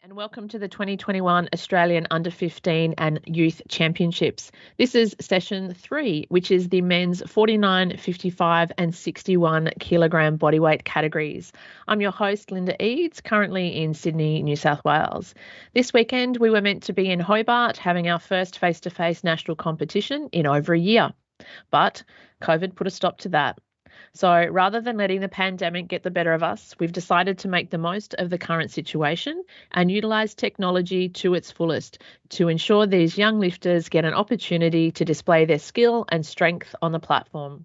And welcome to the 2021 Australian Under 15 and Youth Championships. This is session 3, which is the men's 49, 55 and 61 kilogram bodyweight categories. I'm your host, Linda Eads, currently in Sydney, New South Wales. This weekend, we were meant to be in Hobart having our first face-to-face national competition in over a year, but COVID put a stop to that. So rather than letting the pandemic get the better of us, we've decided to make the most of the current situation and utilise technology to its fullest to ensure these young lifters get an opportunity to display their skill and strength on the platform.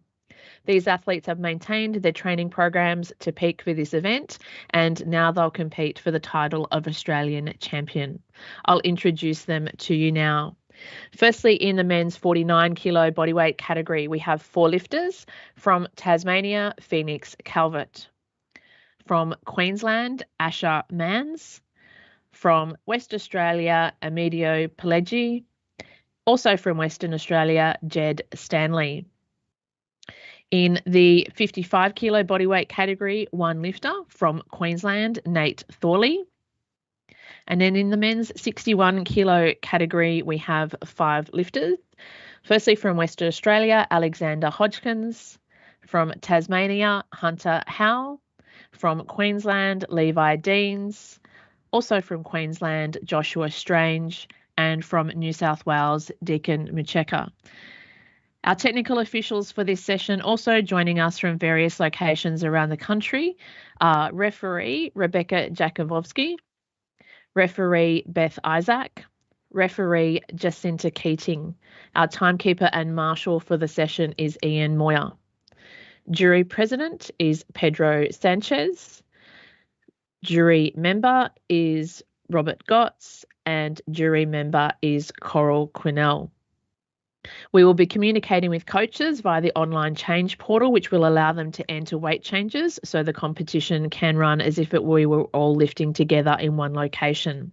These athletes have maintained their training programs to peak for this event, and now they'll compete for the title of Australian champion. I'll introduce them to you now. Firstly, in the men's 49 kilo bodyweight category, we have 4 lifters from Tasmania, Phoenix Calvert. From Queensland, Asher Mans. From West Australia, Emilio Palenji. Also from Western Australia, Jed Stanley. In the 55 kilo bodyweight category, 1 lifter from Queensland, Nate Thorley. And then in the men's 61 kilo category, we have 5 lifters. Firstly, from Western Australia, Alexander Hodgkins. From Tasmania, Hunter Howe. From Queensland, Levi Deans. Also from Queensland, Joshua Strange. And from New South Wales, Deacon Macheker. Our technical officials for this session also joining us from various locations around the country are referee Rebecca Jakubowski, referee Beth Isaac, referee Jacinta Keating. Our timekeeper and marshal for the session is Ian Moyer. Jury president is Pedro Sanchez. Jury member is Robert Gotts, and jury member is Coral Quinnell. We will be communicating with coaches via the online change portal, which will allow them to enter weight changes so the competition can run as if we were all lifting together in one location.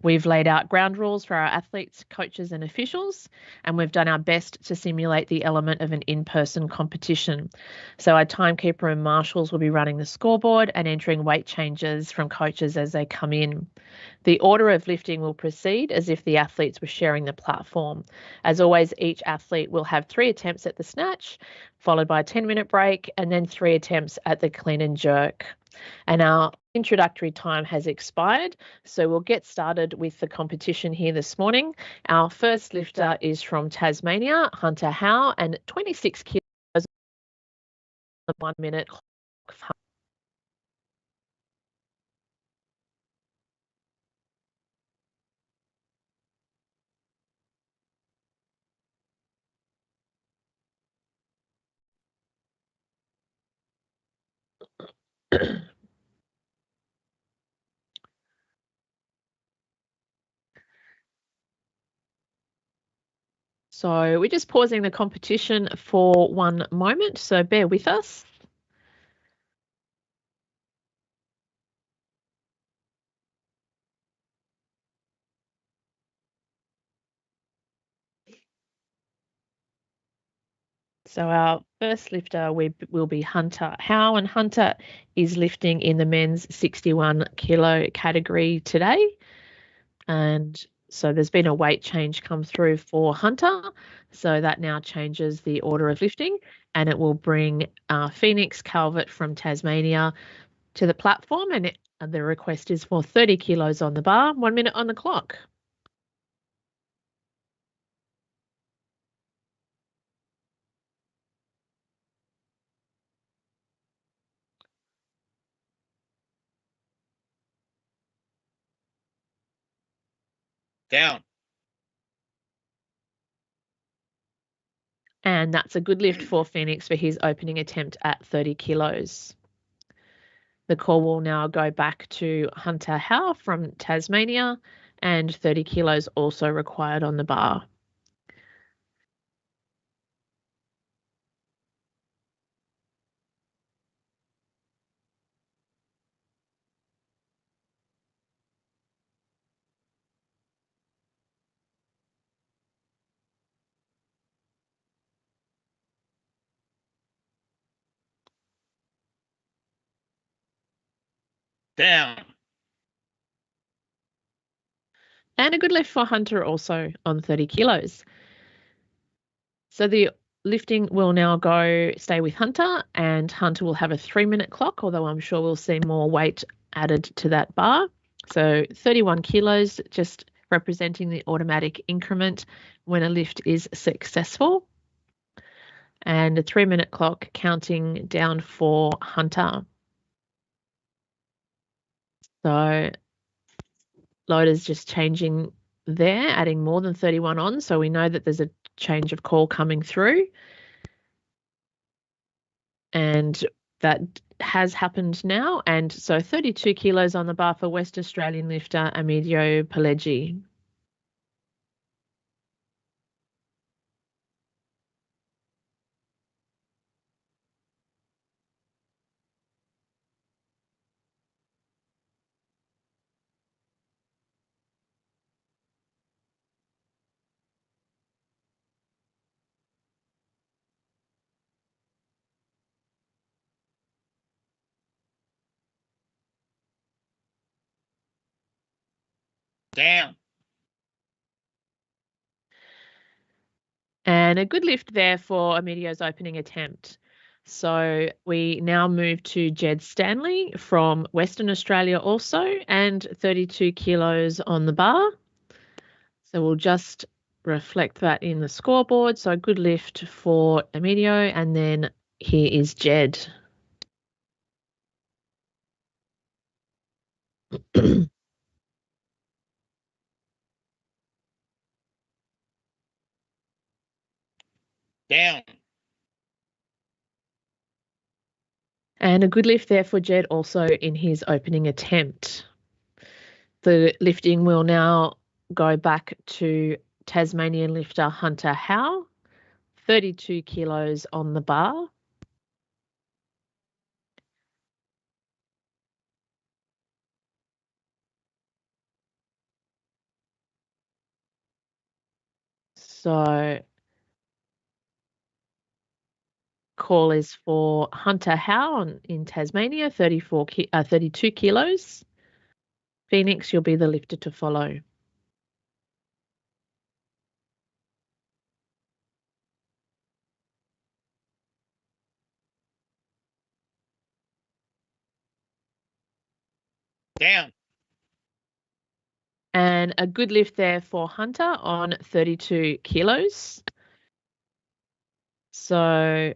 We've laid out ground rules for our athletes, coaches and officials, and we've done our best to simulate the element of an in-person competition. So our timekeeper and marshals will be running the scoreboard and entering weight changes from coaches as they come in. The order of lifting will proceed as if the athletes were sharing the platform. As always, each athlete will have 3 attempts at the snatch, followed by a 10-minute break, and then 3 attempts at the clean and jerk. And our introductory time has expired, so we'll get started with the competition here this morning. Our first lifter is from Tasmania, Hunter Howe, and 26 kilos, 1 minute. So we're just pausing the competition for 1 moment, so bear with us. So our first lifter will be Hunter Howe, and Hunter is lifting in the men's 61 kilo category today. And so there's been a weight change come through for Hunter. So that now changes the order of lifting, and it will bring Phoenix Calvert from Tasmania to the platform. And the request is for 30 kilos on the bar, 1 minute on the clock. Down. And that's a good lift for Phoenix for his opening attempt at 30 kilos. The call will now go back to Hunter Howe from Tasmania, and 30 kilos also required on the bar. Down. And a good lift for Hunter also on 30 kilos. So the lifting will now stay with Hunter, and Hunter will have a 3-minute clock, although I'm sure we'll see more weight added to that bar. So 31 kilos, just representing the automatic increment when a lift is successful. And a 3-minute clock counting down for Hunter. So loader's just changing there, adding more than 31 on. So we know that there's a change of call coming through. And that has happened now. And so 32 kilos on the bar for West Australian lifter Emilio Palenji. Down. And a good lift there for Emilio's opening attempt. So we now move to Jed Stanley from Western Australia also, and 32 kilos on the bar. So we'll just reflect that in the scoreboard. So a good lift for Emilio, and then here is Jed. Down. And a good lift there for Jed also in his opening attempt. The lifting will now go back to Tasmanian lifter Hunter Howe, 32 kilos on the bar. So call is for Hunter Howe in Tasmania, 32 kilos. Phoenix, you'll be the lifter to follow. Down. And a good lift there for Hunter on 32 kilos. So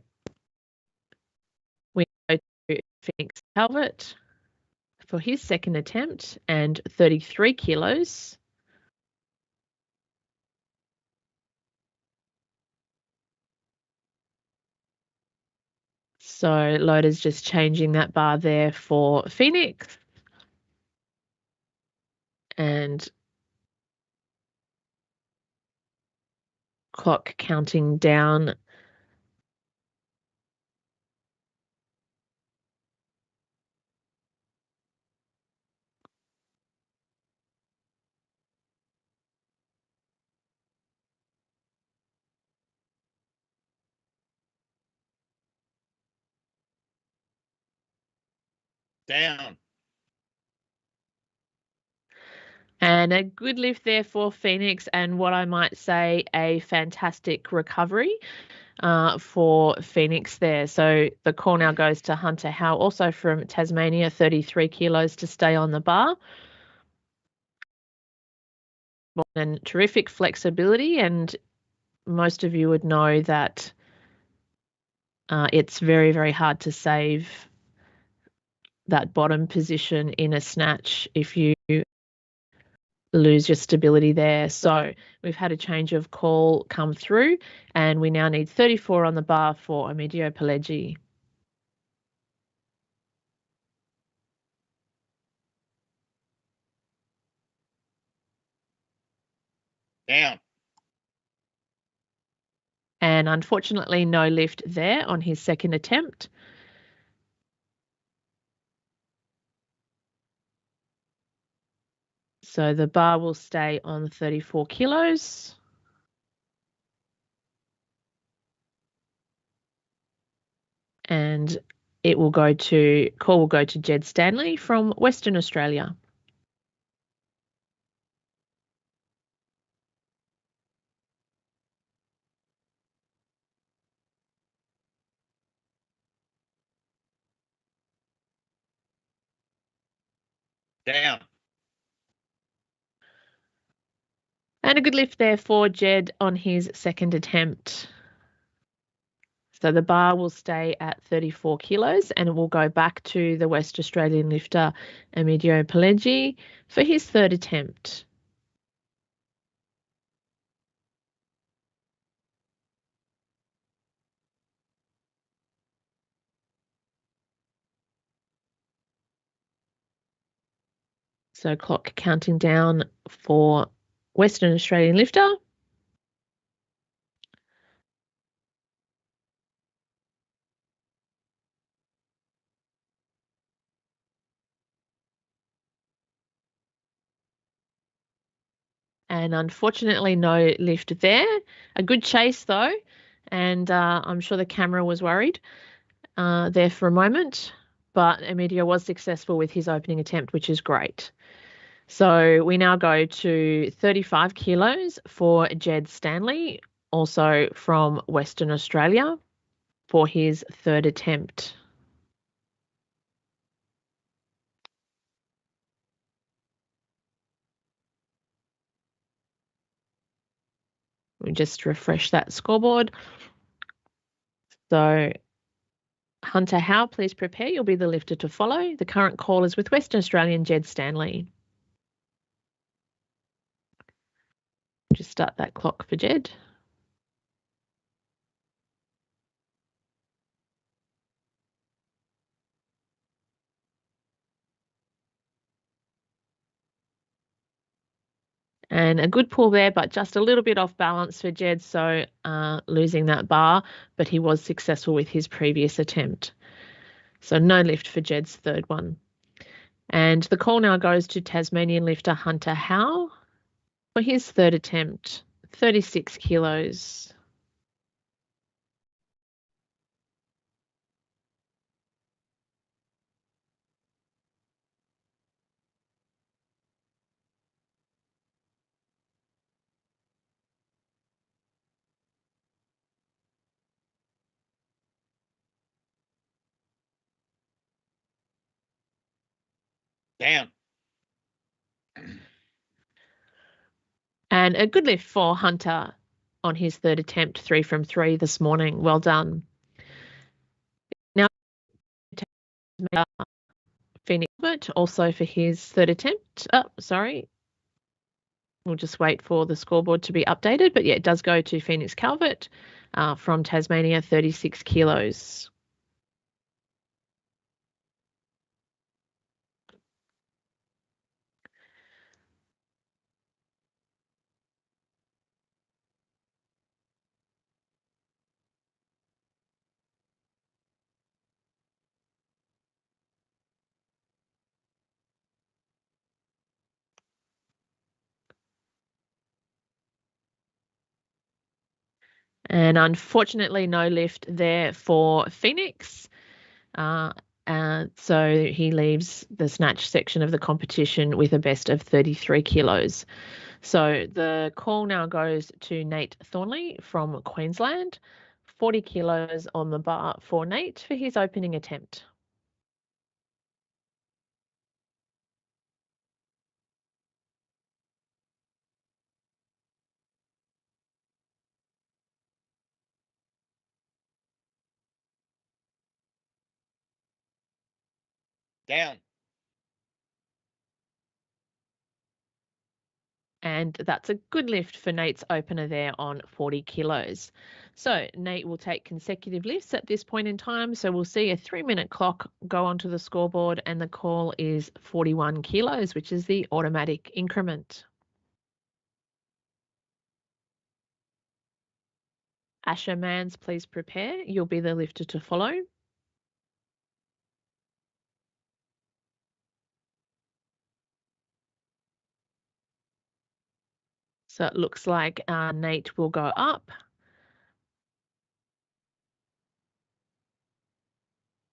we go to Phoenix Calvert for his second attempt and 33 kilos. So loader's just changing that bar there for Phoenix. And clock counting down. Down. And a good lift there for Phoenix, and what I might say a fantastic recovery for Phoenix there. So the call now goes to Hunter Howe, also from Tasmania, 33 kilos to stay on the bar. And terrific flexibility, and most of you would know that it's very, very hard to save that bottom position in a snatch if you lose your stability there. So we've had a change of call come through, and we now need 34 on the bar for Emilio Palenji. Down. And unfortunately, no lift there on his second attempt. So the bar will stay on 34 kilos. And call will go to Jed Stanley from Western Australia. Down. And a good lift there for Jed on his second attempt. So the bar will stay at 34 kilos and it will go back to the West Australian lifter Emilio Palenji for his third attempt. So clock counting down for Western Australian lifter. And unfortunately, no lift there. A good chase, though. And I'm sure the camera was worried there for a moment. But Emilio was successful with his opening attempt, which is great. So we now go to 35 kilos for Jed Stanley, also from Western Australia, for his third attempt. We just refresh that scoreboard. So Hunter Howe, please prepare. You'll be the lifter to follow. The current call is with Western Australian Jed Stanley. Just start that clock for Jed. And a good pull there, but just a little bit off balance for Jed, so losing that bar, but he was successful with his previous attempt. So no lift for Jed's third one. And the call now goes to Tasmanian lifter Hunter Howe for his third attempt, 36 kilos. Down. And a good lift for Hunter on his third attempt, 3 from 3 this morning. Well done. Now, Phoenix Calvert also for his third attempt. Oh, sorry. We'll just wait for the scoreboard to be updated. But yeah, it does go to Phoenix Calvert from Tasmania, 36 kilos. And unfortunately, no lift there for Phoenix. So he leaves the snatch section of the competition with a best of 33 kilos. So the call now goes to Nate Thornley from Queensland, 40 kilos on the bar for Nate for his opening attempt. Down. And that's a good lift for Nate's opener there on 40 kilos. So Nate will take consecutive lifts at this point in time. So we'll see a 3-minute clock go onto the scoreboard and the call is 41 kilos, which is the automatic increment. Asher Mans, please prepare. You'll be the lifter to follow. So it looks like Nate will go up.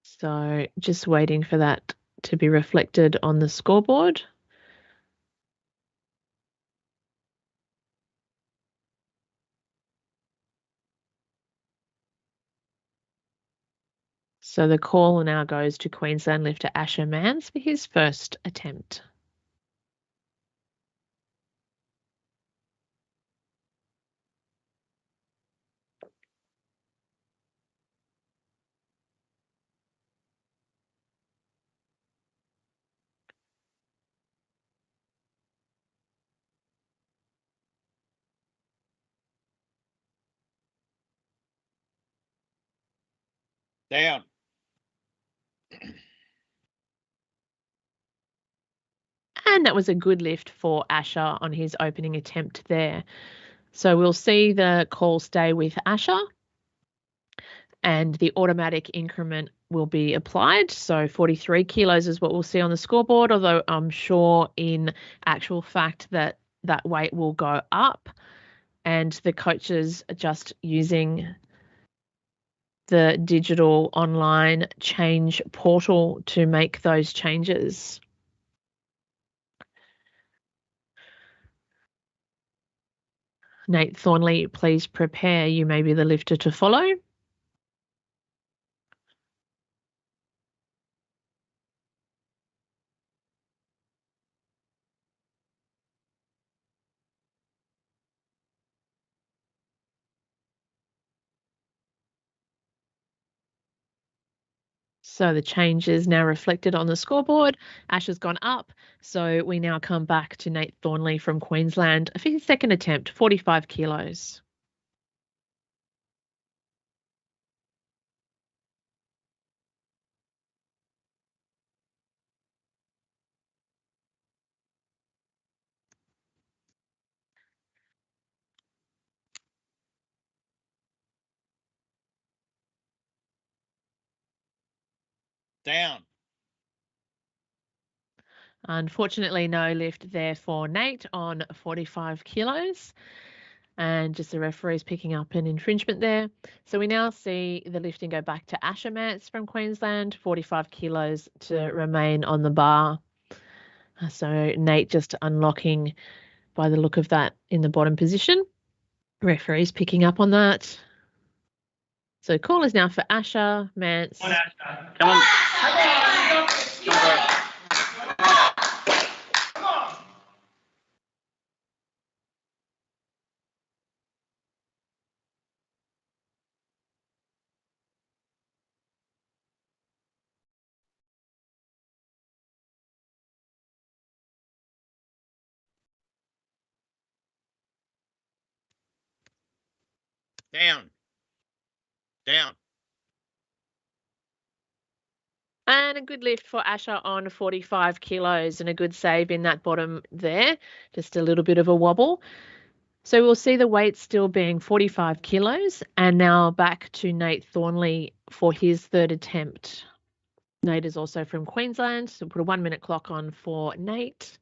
So just waiting for that to be reflected on the scoreboard. So the call now goes to Queensland lifter Asher Mans for his first attempt. Down. And that was a good lift for Asher on his opening attempt there. So we'll see the call stay with Asher, and the automatic increment will be applied. So 43 kilos is what we'll see on the scoreboard, although I'm sure in actual fact that that weight will go up, and the coaches are just using the digital online change portal to make those changes. Nate Thornley, please prepare. You may be the lifter to follow. So the change is now reflected on the scoreboard. Ash has gone up. So we now come back to Nate Thornley from Queensland for his second attempt, 45 kilos. Down. Unfortunately, no lift there for Nate on 45 kilos. And just the referee's picking up an infringement there. So we now see the lifting go back to Asher Mance from Queensland, 45 kilos to remain on the bar. So Nate just unlocking by the look of that in the bottom position. Referee's picking up on that. So call is now for Asher Mance. Come on. Come on. Down. Down. And a good lift for Asher on 45 kilos and a good save in that bottom there. Just a little bit of a wobble. So we'll see the weight still being 45 kilos, and now back to Nate Thornley for his third attempt. Nate is also from Queensland, so we'll put a 1 minute clock on for Nate.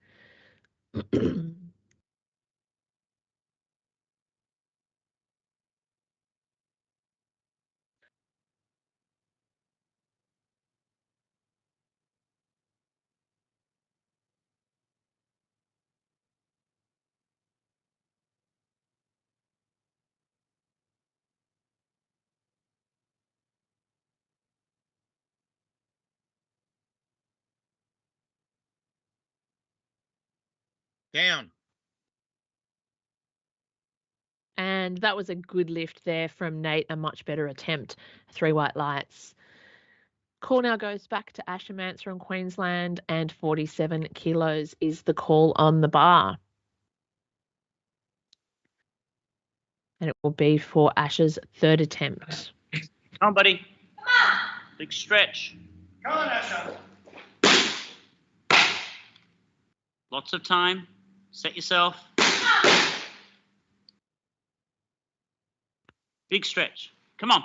Down. And that was a good lift there from Nate, a much better attempt. 3 white lights. Call now goes back to Asher Mance from Queensland, and 47 kilos is the call on the bar. And it will be for Asher's third attempt. Come on, buddy. Come on. Big stretch. Come on, Asher. Lots of time. Set yourself. Big stretch. Come on.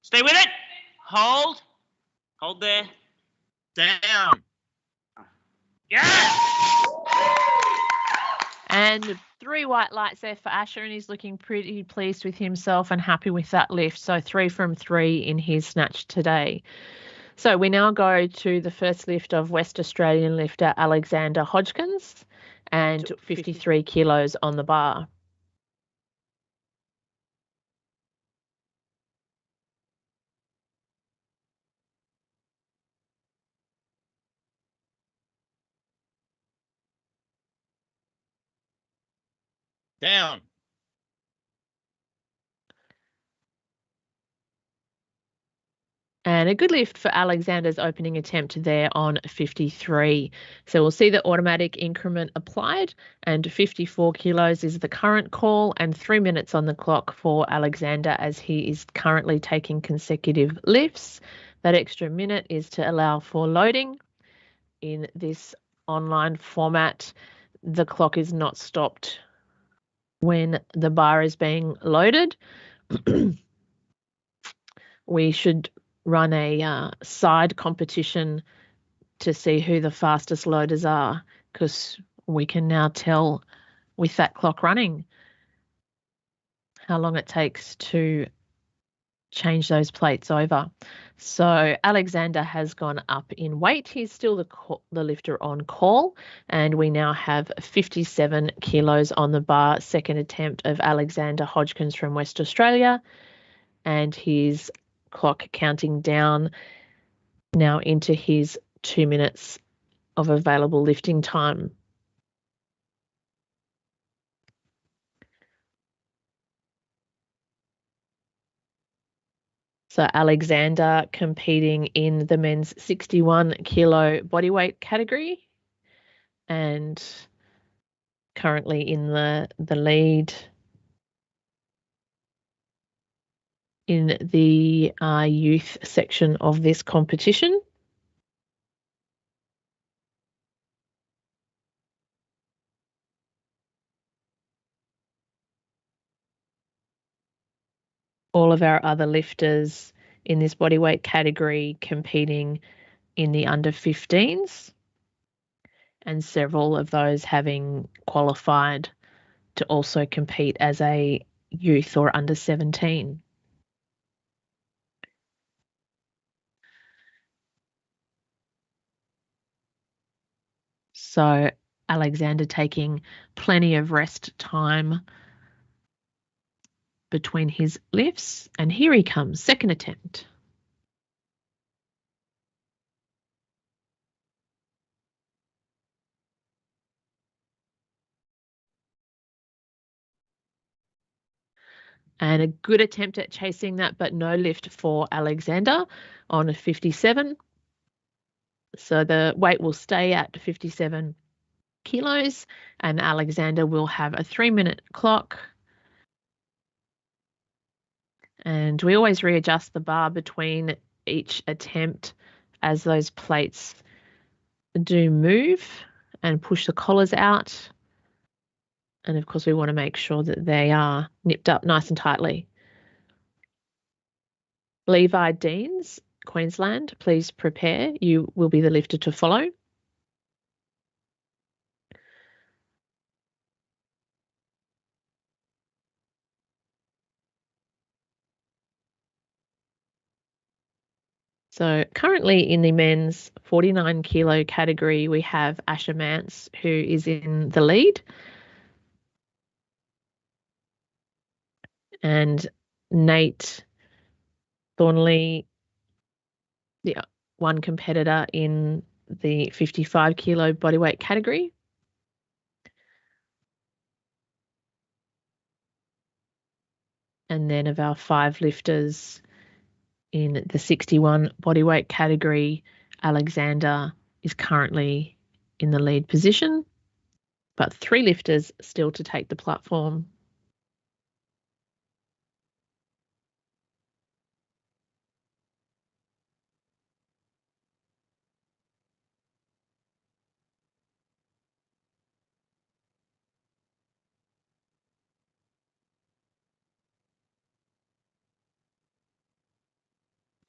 Stay with it. Hold. Hold there. Down. Yeah. And 3 white lights there for Asher, and he's looking pretty pleased with himself and happy with that lift. So 3 from 3 in his snatch today. So we now go to the first lift of West Australian lifter Alexander Hodgkins, and 53 kilos on the bar. Down. And a good lift for Alexander's opening attempt there on 53. So we'll see the automatic increment applied, and 54 kilos is the current call, and 3 minutes on the clock for Alexander as he is currently taking consecutive lifts. That extra minute is to allow for loading. In this online format, the clock is not stopped when the bar is being loaded. We should run a side competition to see who the fastest loaders are, because we can now tell with that clock running how long it takes to change those plates over. So Alexander has gone up in weight. He's still the lifter on call, and we now have 57 kilos on the bar. Second attempt of Alexander Hodgkins from West Australia, and his clock counting down now into his 2 minutes of available lifting time. So Alexander competing in the men's 61 kilo bodyweight category and currently in the lead in the youth section of this competition. All of our other lifters in this bodyweight category competing in the under 15s, and several of those having qualified to also compete as a youth or under 17. So Alexander taking plenty of rest time between his lifts, and here he comes, second attempt. And a good attempt at chasing that, but no lift for Alexander on a 57. So the weight will stay at 57 kilos, and Alexander will have a 3-minute clock. And we always readjust the bar between each attempt as those plates do move and push the collars out. And of course, we want to make sure that they are nipped up nice and tightly. Levi Deans, Queensland, please prepare. You will be the lifter to follow. So currently in the men's 49 kilo category, we have Asher Mance, who is in the lead. And Nate Thornley, the one competitor in the 55 kilo bodyweight category. And then of our 5 lifters in the 61 bodyweight category, Alexander is currently in the lead position, but 3 lifters still to take the platform.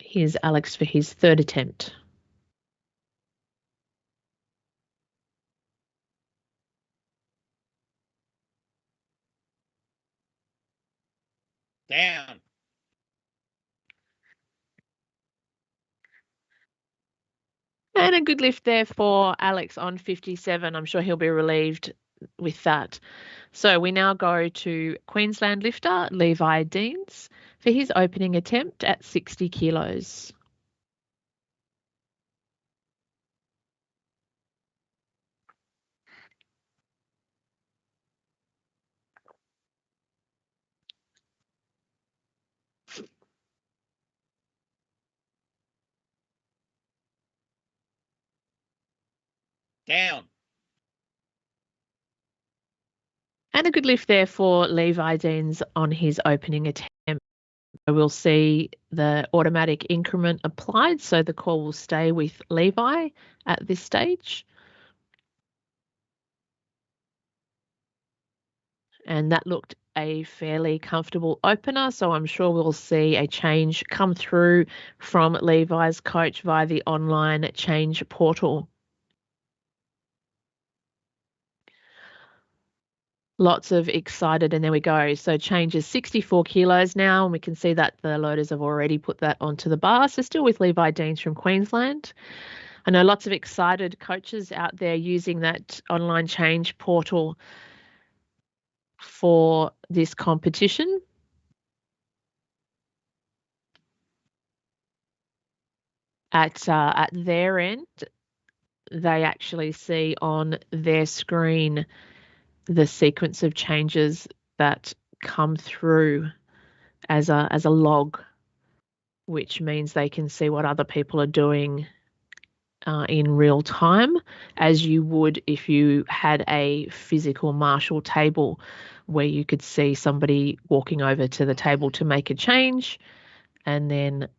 Here's Alex for his 3rd attempt. Down. And a good lift there for Alex on 57. I'm sure he'll be relieved with that. So we now go to Queensland lifter Levi Deans for his opening attempt at 60 kilos. Down. And a good lift there for Levi Deans on his opening attempt. We'll see the automatic increment applied, so the call will stay with Levi at this stage. And that looked a fairly comfortable opener, so I'm sure we'll see a change come through from Levi's coach via the online change portal. Lots of excited, and there we go. So change is 64 kilos now, and we can see that the loaders have already put that onto the bar. So still with Levi Deans from Queensland. I know lots of excited coaches out there using that online change portal for this competition. At their end, they actually see on their screen the sequence of changes that come through as a log, which means they can see what other people are doing in real time, as you would if you had a physical marshal table where you could see somebody walking over to the table to make a change, and then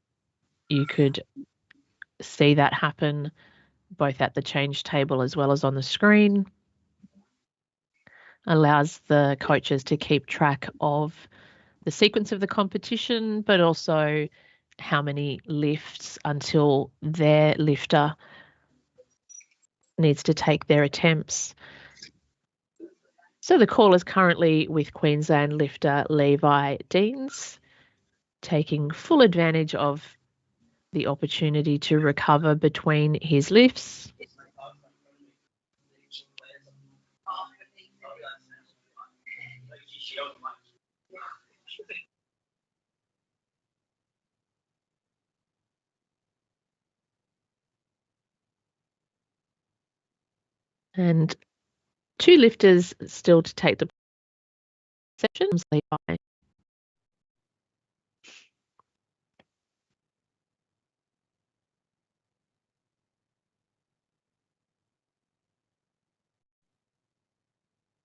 you could see that happen both at the change table as well as on the screen. Allows the coaches to keep track of the sequence of the competition, but also how many lifts until their lifter needs to take their attempts. So the call is currently with Queensland lifter Levi Deans, taking full advantage of the opportunity to recover between his lifts. And two lifters still to take the session. Levi.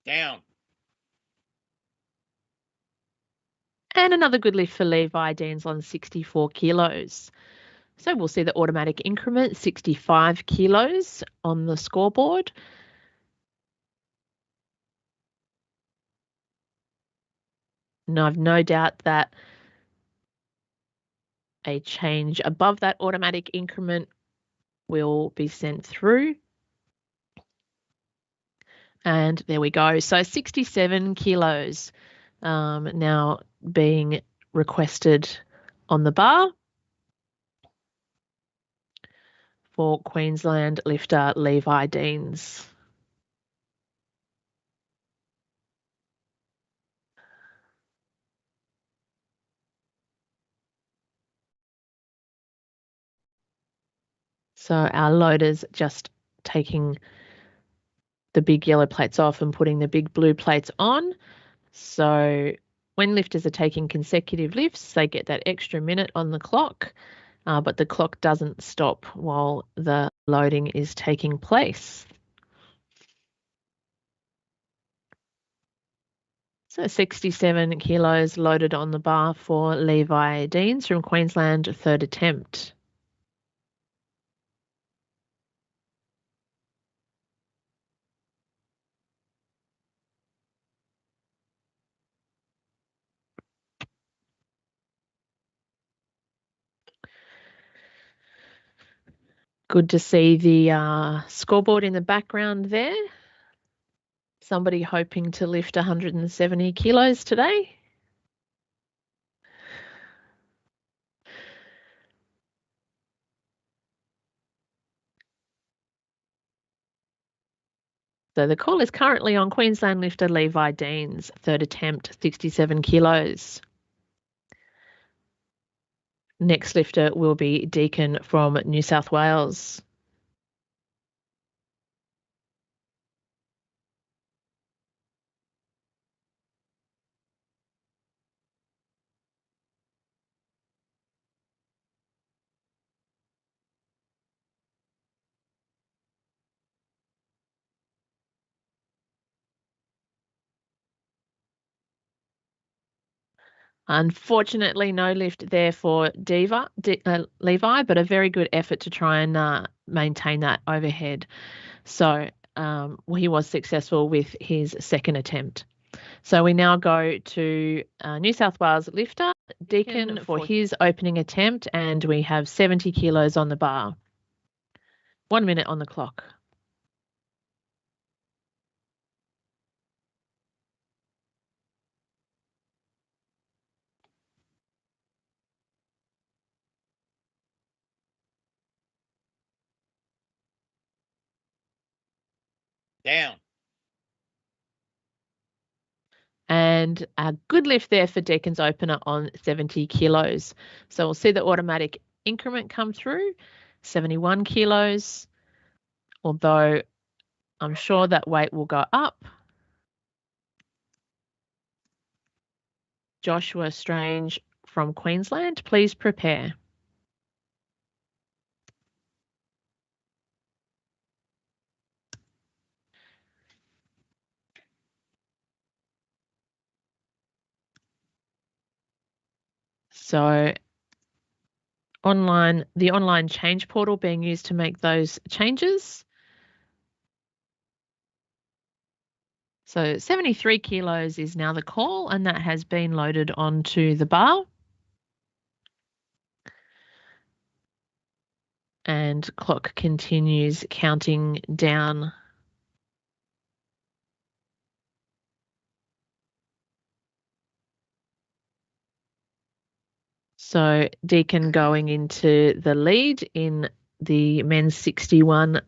Down. And another good lift for Levi Deans on 64 kilos. So we'll see the automatic increment, 65 kilos on the scoreboard. And I've no doubt that a change above that automatic increment will be sent through. And there we go. So 67 kilos now being requested on the bar for Queensland lifter Levi Deans. So our loaders just taking the big yellow plates off and putting the big blue plates on. So when lifters are taking consecutive lifts, they get that extra minute on the clock, but the clock doesn't stop while the loading is taking place. So 67 kilos loaded on the bar for Levi Deans from Queensland, third attempt. Good to see the scoreboard in the background there. Somebody hoping to lift 170 kilos today. So the call is currently on Queensland lifter Levi Deans, third attempt, 67 kilos. Next lifter will be Deacon from New South Wales. Unfortunately, no lift there for Levi, but a very good effort to try and maintain that overhead. So he was successful with his second attempt. So we now go to New South Wales lifter, Deacon, for his opening attempt, and we have 70 kilos on the bar. 1 minute on the clock. Down. And a good lift there for Deacon's opener on 70 kilos. So we'll see the automatic increment come through, 71 kilos, although I'm sure that weight will go up. Joshua Strange from Queensland, please prepare. So the online change portal being used to make those changes. So 73 kilos is now the call, and that has been loaded onto the bar. And clock continues counting down. So Deacon going into the lead in the men's 61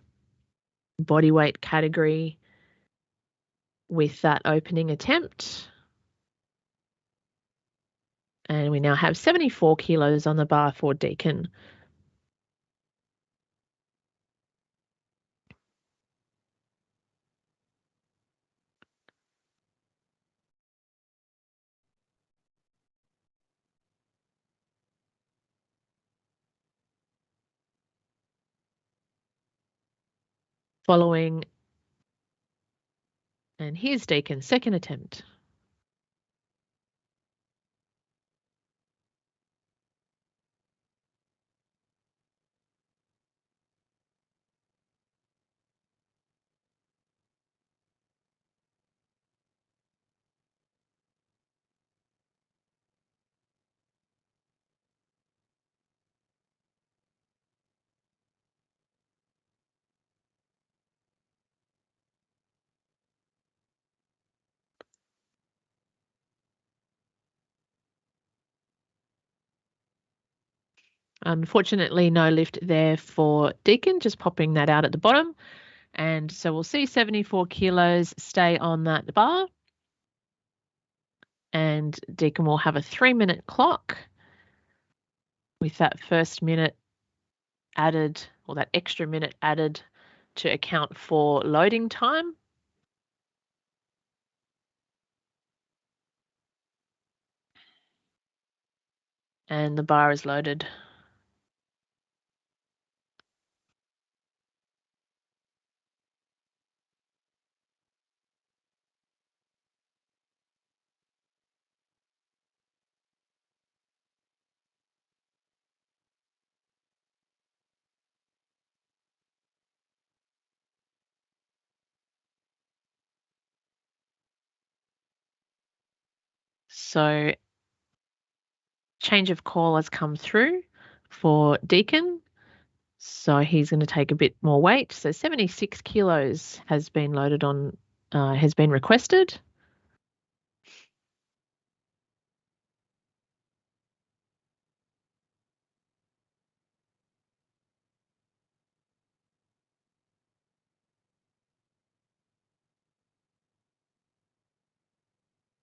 bodyweight category with that opening attempt. And we now have 74 kilos on the bar for Deacon. Following, and here's Deacon's second attempt. Unfortunately, no lift there for Deacon, just popping that out at the bottom. And so we'll see 74 kilos stay on that bar. And Deacon will have a 3-minute clock with that first minute added, or that extra minute added to account for loading time. And the bar is loaded. So change of call has come through for Deacon. So he's going to take a bit more weight. So 76 kilos has been loaded on, has been requested.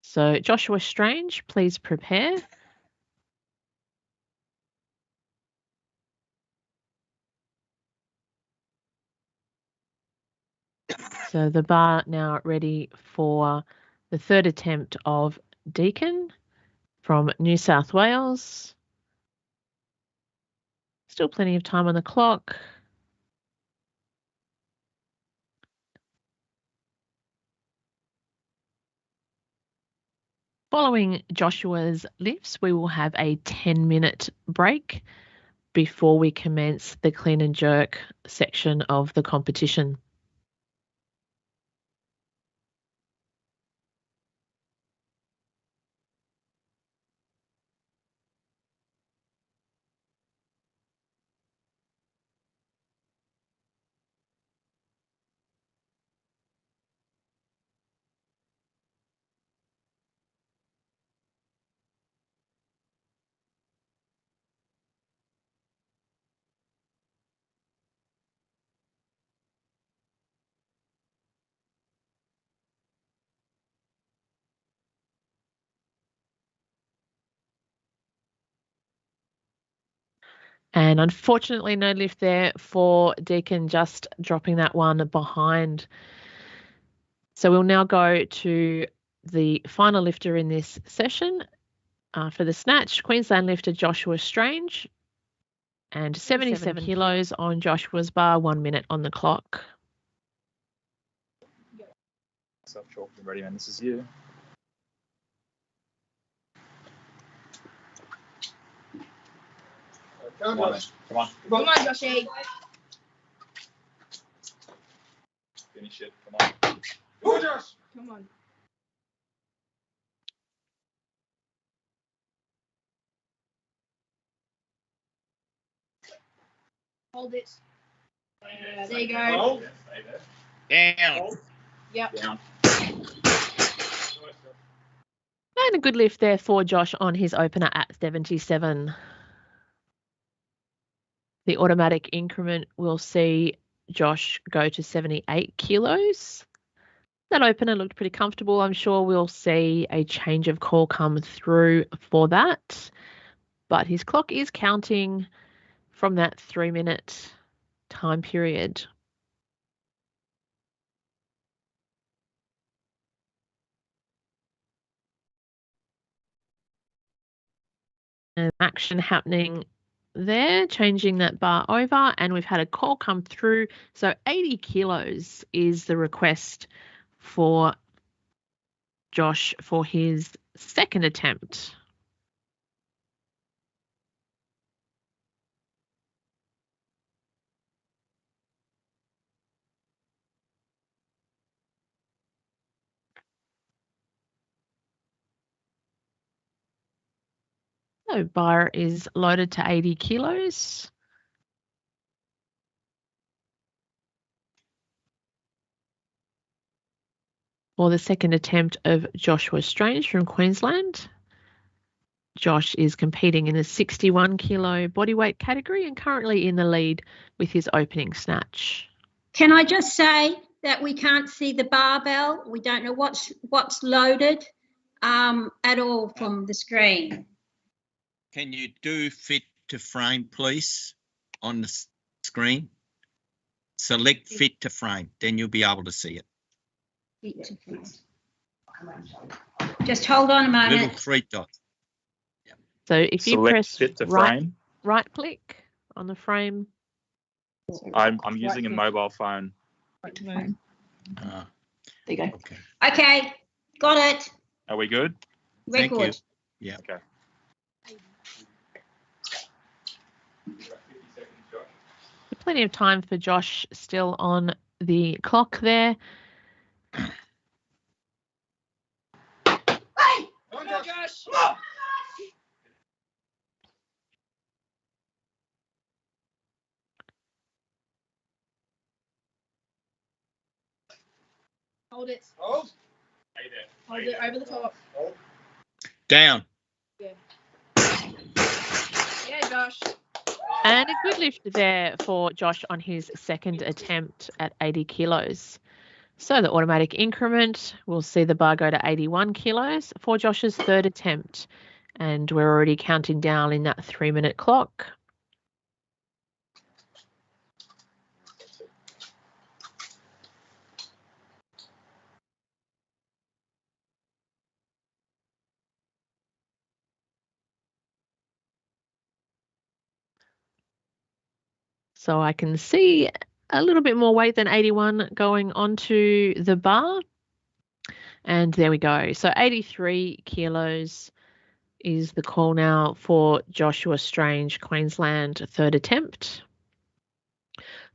So Joshua Strange, please prepare. So the bar now ready for the third attempt of Deacon from New South Wales. Still plenty of time on the clock. Following Joshua's lifts, we will have a 10-minute break before we commence the clean and jerk section of the competition. And unfortunately, no lift there for Deacon, just dropping that one behind. So we'll now go to the final lifter in this session for the snatch, Queensland lifter Joshua Strange, and 77 kilos on Joshua's bar, 1 minute on the clock. Self-chalk, ready, man. This is you. Come on, man. Come on. Come on, Joshy. Finish it. Come on. Go, Josh. Come on. Hold it. There you go. Hold. Stay there. Down. Hold. Yep. Down. And a good lift there for Josh on his opener at 77. The automatic increment will see Josh go to 78 kilos. That opener looked pretty comfortable. I'm sure we'll see a change of call come through for that. But his clock is counting from that 3-minute time period. And action happening there, changing that bar over, and we've had a call come through. So 80 kilos is the request for Josh for his second attempt. So bar is loaded to 80 kilos. For the second attempt of Joshua Strange from Queensland. Josh is competing in the 61 kilo bodyweight category and currently in the lead with his opening snatch. Can I just say that we can't see the barbell? We don't know what's loaded at all from the screen. Can you do fit to frame, please, on the screen? Select fit to frame, then you'll be able to see it. Just hold on a Little moment. 3 dots. So if you Select press fit to frame. right click on the frame. I'm using a mobile phone. There you go. Okay. Okay, got it. Are we good? Thank you. Record. Yeah. Okay. Plenty of time for Josh still on the clock there. Come on, Josh. Hold it. Hold. Stay there. Hold it over the top. Hold. Down. Yeah, Josh. And a good lift there for Josh on his second attempt at 80 kilos. So the automatic increment will see the bar go to 81 kilos for Josh's third attempt. And we're already counting down in that 3-minute clock. So I can see a little bit more weight than 81 going onto the bar. And there we go. So 83 kilos is the call now for Joshua Strange, Queensland, third attempt.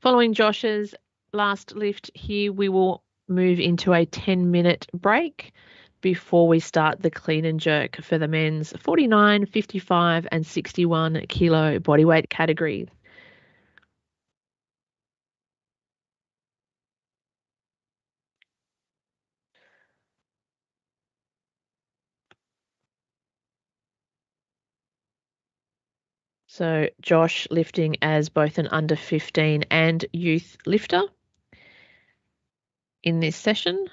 Following Josh's last lift here, we will move into a 10-minute break before we start the clean and jerk for the men's 49, 55 and 61 kilo bodyweight category. So Josh lifting as both an under 15 and youth lifter in this session,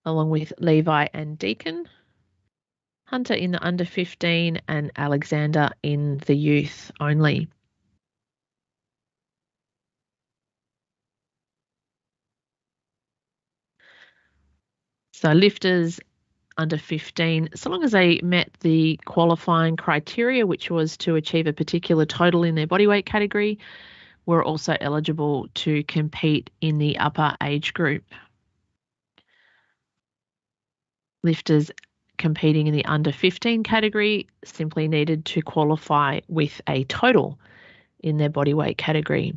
along with Levi and Deacon. Hunter in the under 15 and Alexander in the youth only. So lifters under 15, so long as they met the qualifying criteria, which was to achieve a particular total in their bodyweight category, were also eligible to compete in the upper age group. Lifters competing in the under 15 category simply needed to qualify with a total in their bodyweight category.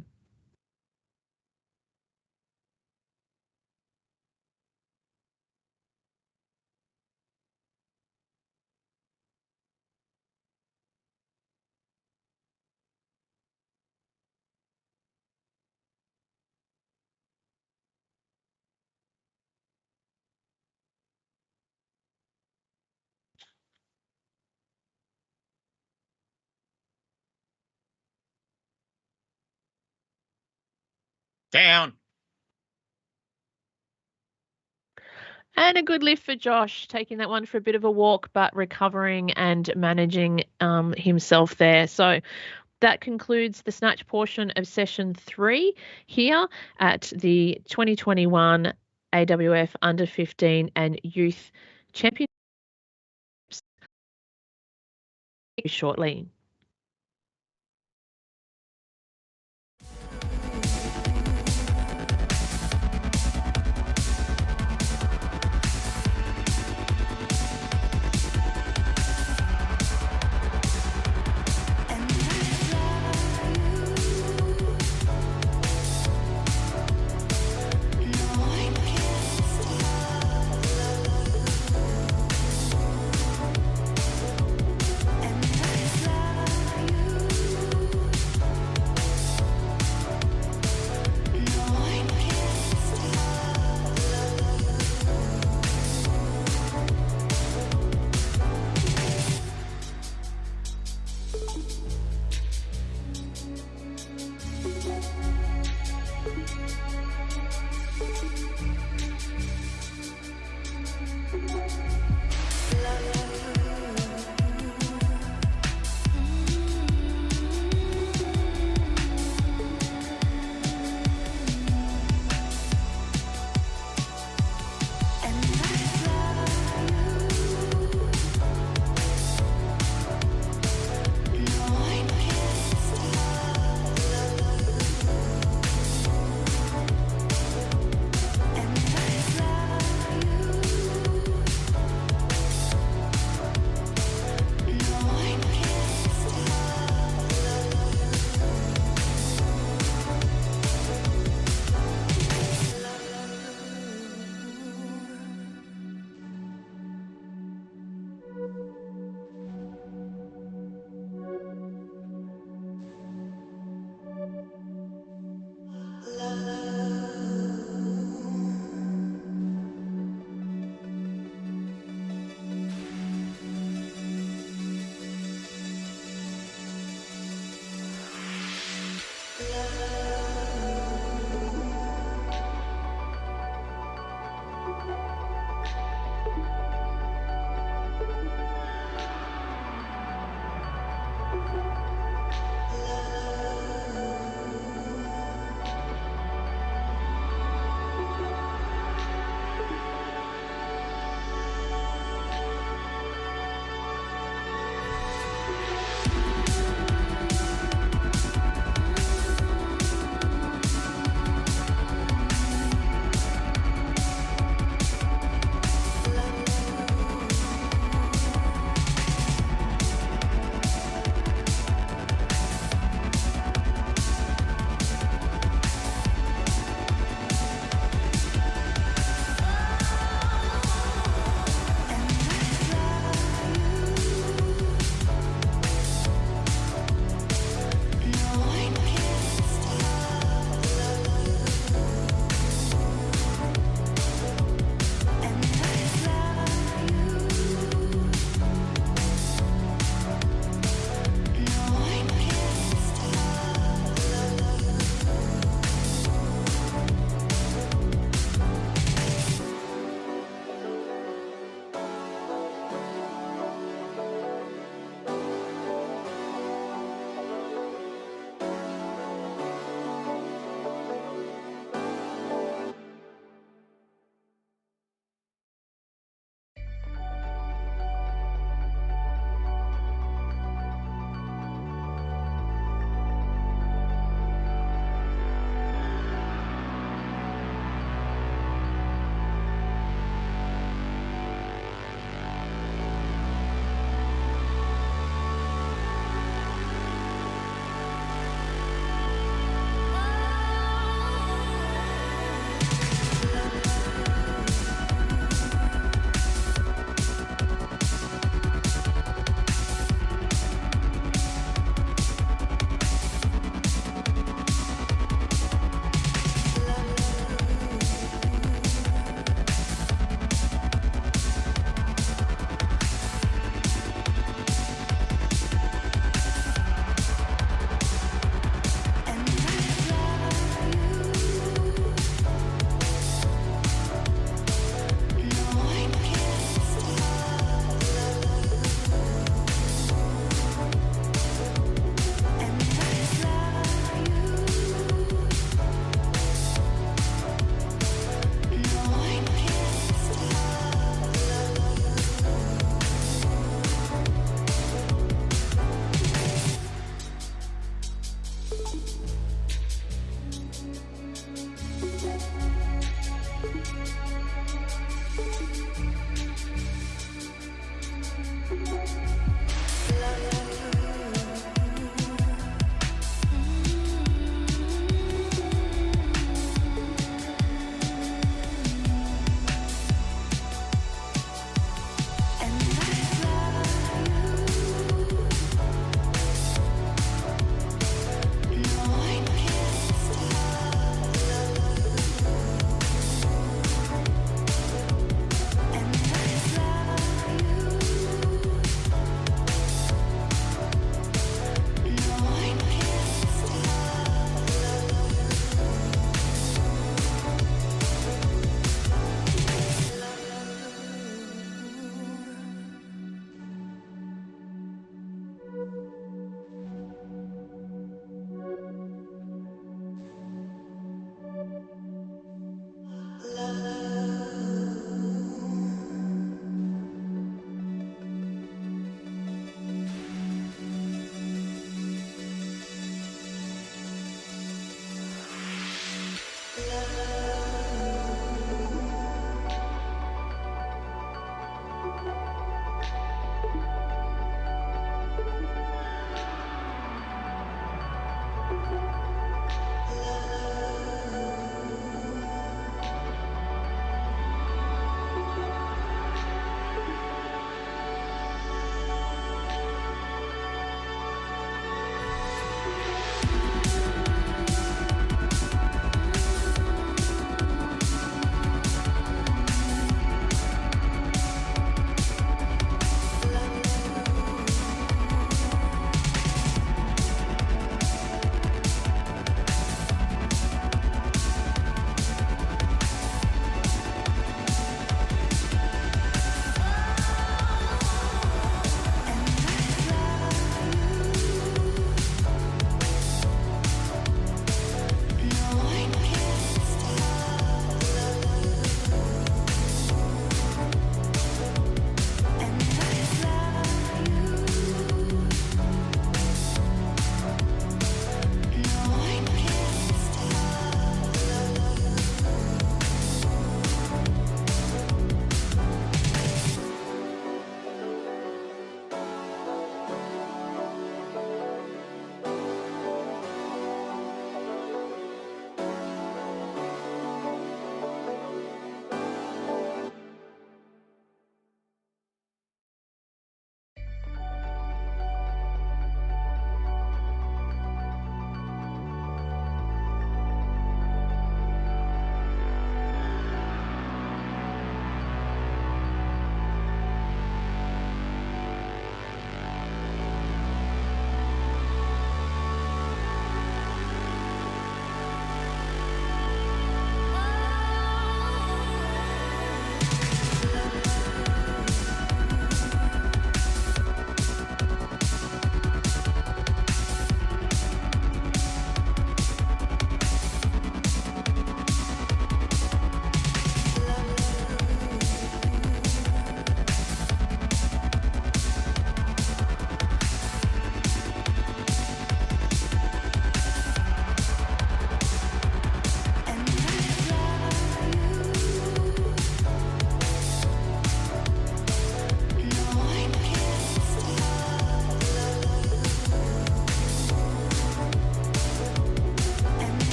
Down. And a good lift for Josh, taking that one for a bit of a walk, but recovering and managing himself there. So that concludes the snatch portion of session 3 here at the 2021 AWF Under 15 and Youth Championships shortly.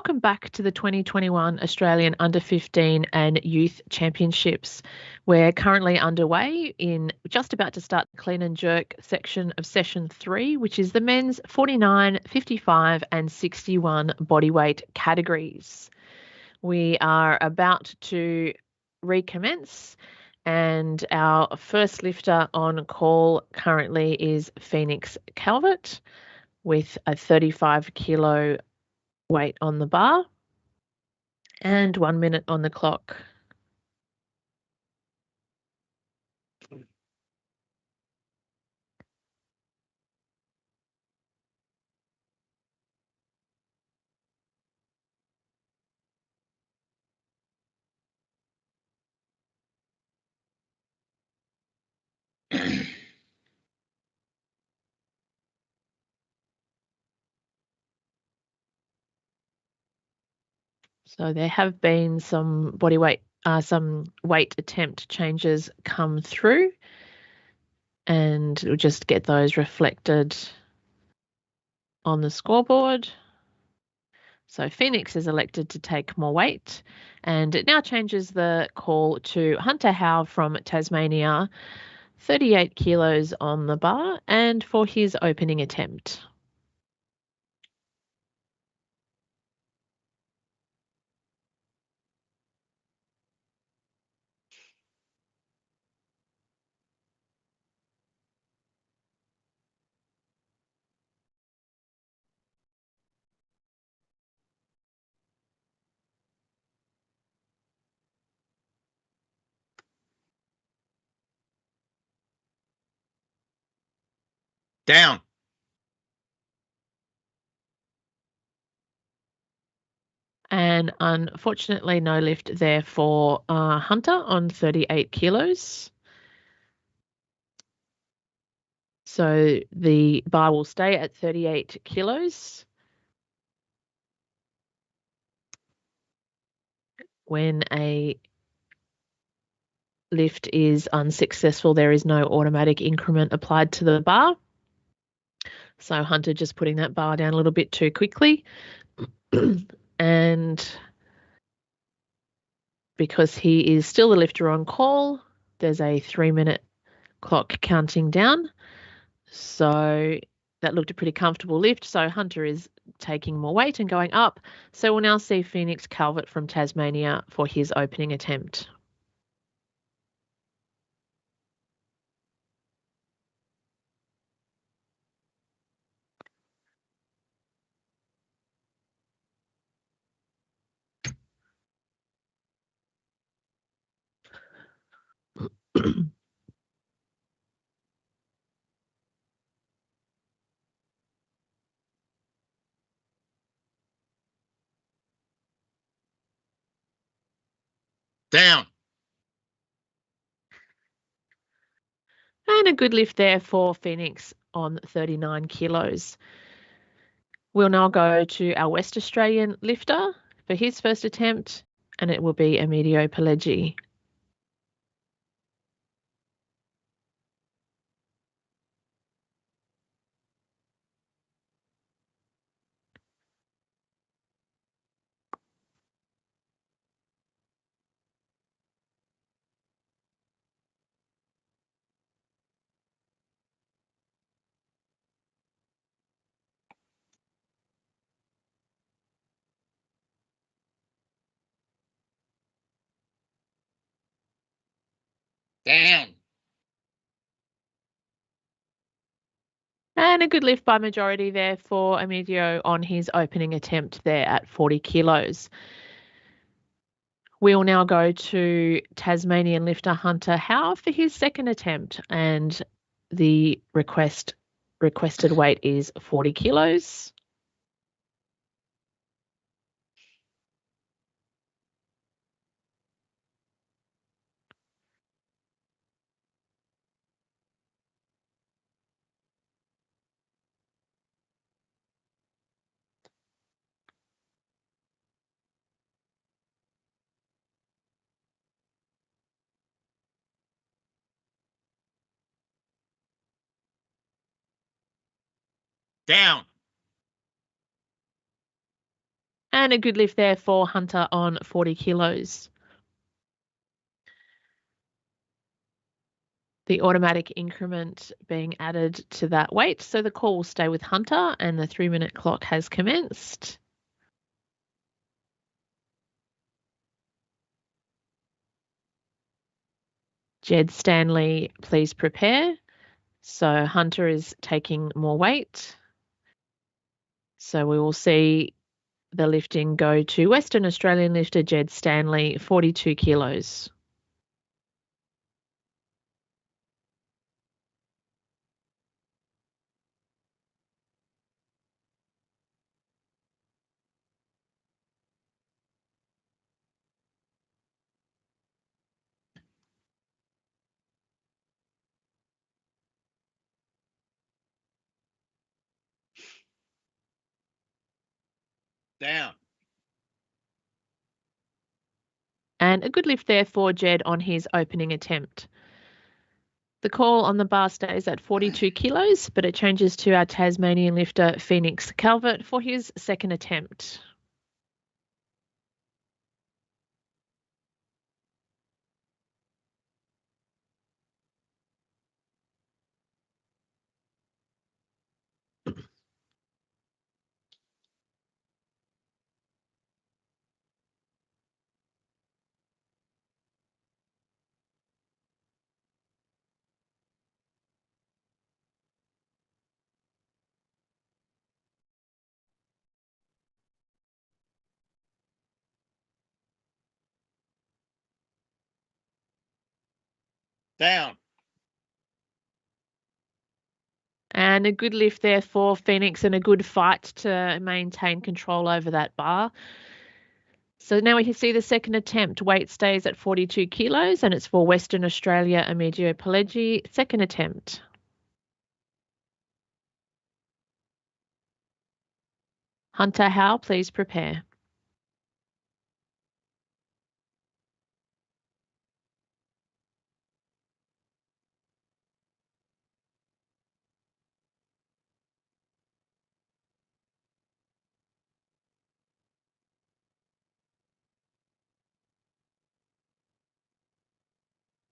welcome back to the 2021 Australian Under-15 and Youth Championships. We're currently underway in just about to start the clean and jerk section of session 3, which is the men's 49, 55 and 61 bodyweight categories. We are about to recommence, and our first lifter on call currently is Phoenix Calvert with a 35 kilo weight on the bar and 1 minute on the clock. So there have been some some weight attempt changes come through, and we'll just get those reflected on the scoreboard. So Phoenix is elected to take more weight, and it now changes the call to Hunter Howe from Tasmania, 38 kilos on the bar, and for his opening attempt. Down. And unfortunately, no lift there for Hunter on 38 kilos. So the bar will stay at 38 kilos. When a lift is unsuccessful, there is no automatic increment applied to the bar. So Hunter just putting that bar down a little bit too quickly. And because he is still the lifter on call, there's a 3-minute clock counting down. So that looked a pretty comfortable lift. So Hunter is taking more weight and going up. So we'll now see Phoenix Calvert from Tasmania for his opening attempt. Down. And a good lift there for Phoenix on 39 kilos. We'll now go to our West Australian lifter for his first attempt, and it will be Emilio Palenji. Down. And a good lift by majority there for Emilio on his opening attempt there at 40 kilos. We'll now go to Tasmanian lifter Hunter Howe for his second attempt, and the requested weight is 40 kilos. Down. And a good lift there for Hunter on 40 kilos. The automatic increment being added to that weight. So the call will stay with Hunter and the 3-minute clock has commenced. Jed Stanley, please prepare. So Hunter is taking more weight. So we will see the lifting go to Western Australian lifter Jed Stanley, 42 kilos. Down. And a good lift there for Jed on his opening attempt. The call on the bar stays at 42 kilos, but it changes to our Tasmanian lifter Phoenix Calvert for his second attempt. Down. And a good lift there for Phoenix and a good fight to maintain control over that bar. So now we can see the second attempt. Weight stays at 42 kilos and it's for Western Australia, Emilio Palenji. Second attempt. Hunter Howe, please prepare.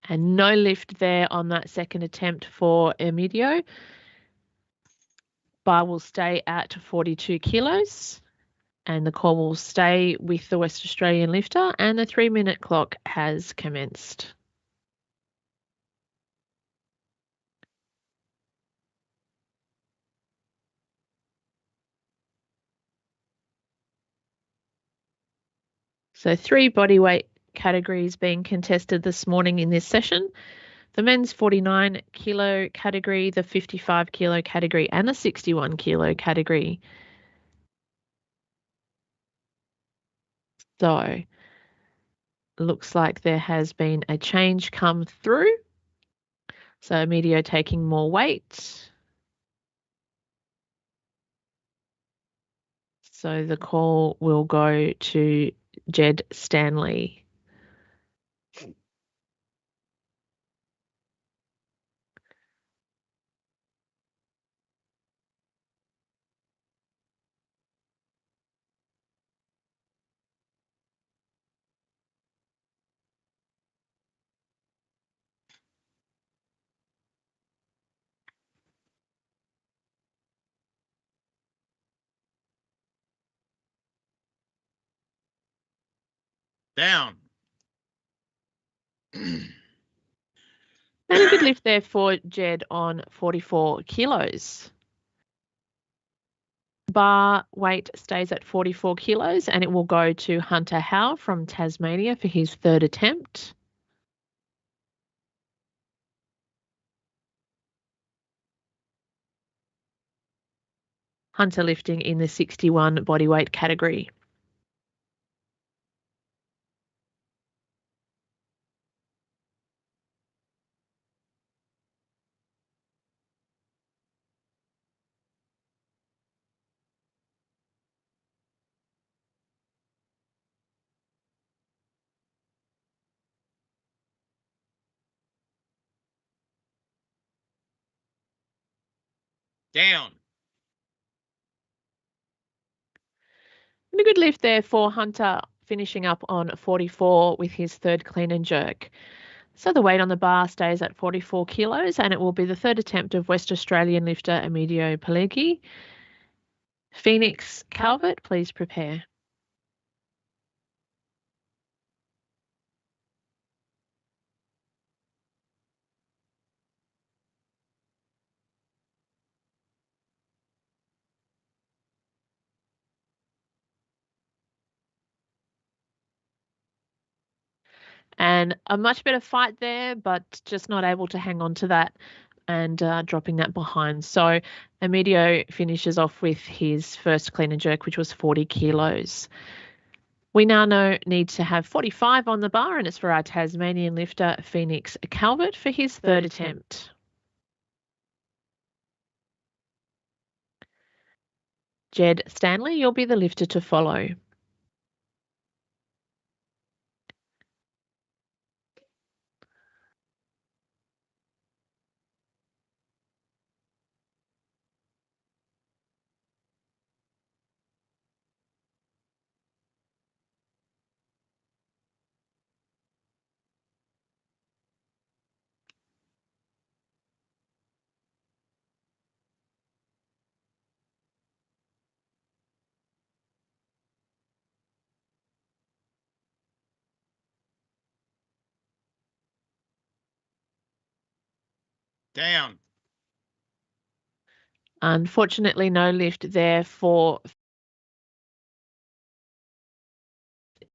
And no lift there on that second attempt for Emilio. Bar will stay at 42 kilos. And the call will stay with the West Australian lifter and the 3-minute clock has commenced. So 3 bodyweight categories being contested this morning in this session. The men's 49 kilo category, the 55 kilo category and the 61 kilo category. So looks like there has been a change come through. So Emilio taking more weight. So the call will go to Jed Stanley. Down. And a good lift there for Jed on 44 kilos. Bar weight stays at 44 kilos and it will go to Hunter Howe from Tasmania for his third attempt. Hunter lifting in the 61 bodyweight category. Down. And a good lift there for Hunter, finishing up on 44 with his third clean and jerk. So the weight on the bar stays at 44 kilos, and it will be the third attempt of West Australian lifter Emilio Palenji. Phoenix Calvert, please prepare. And a much better fight there, but just not able to hang on to that and dropping that behind. So Emilio finishes off with his first clean and jerk, which was 40 kilos. We now need to have 45 on the bar, and it's for our Tasmanian lifter, Phoenix Calvert, for his third attempt. Jed Stanley, you'll be the lifter to follow. Down. Unfortunately, no lift there for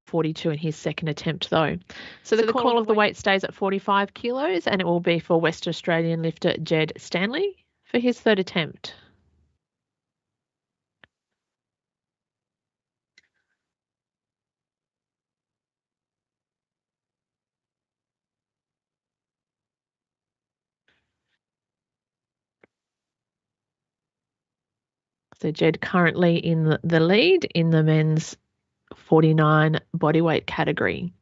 42 in his second attempt, though. So the call of the weight stays at 45 kilos, and it will be for West Australian lifter Jed Stanley for his third attempt. So Jed currently in the lead in the men's 49 bodyweight category.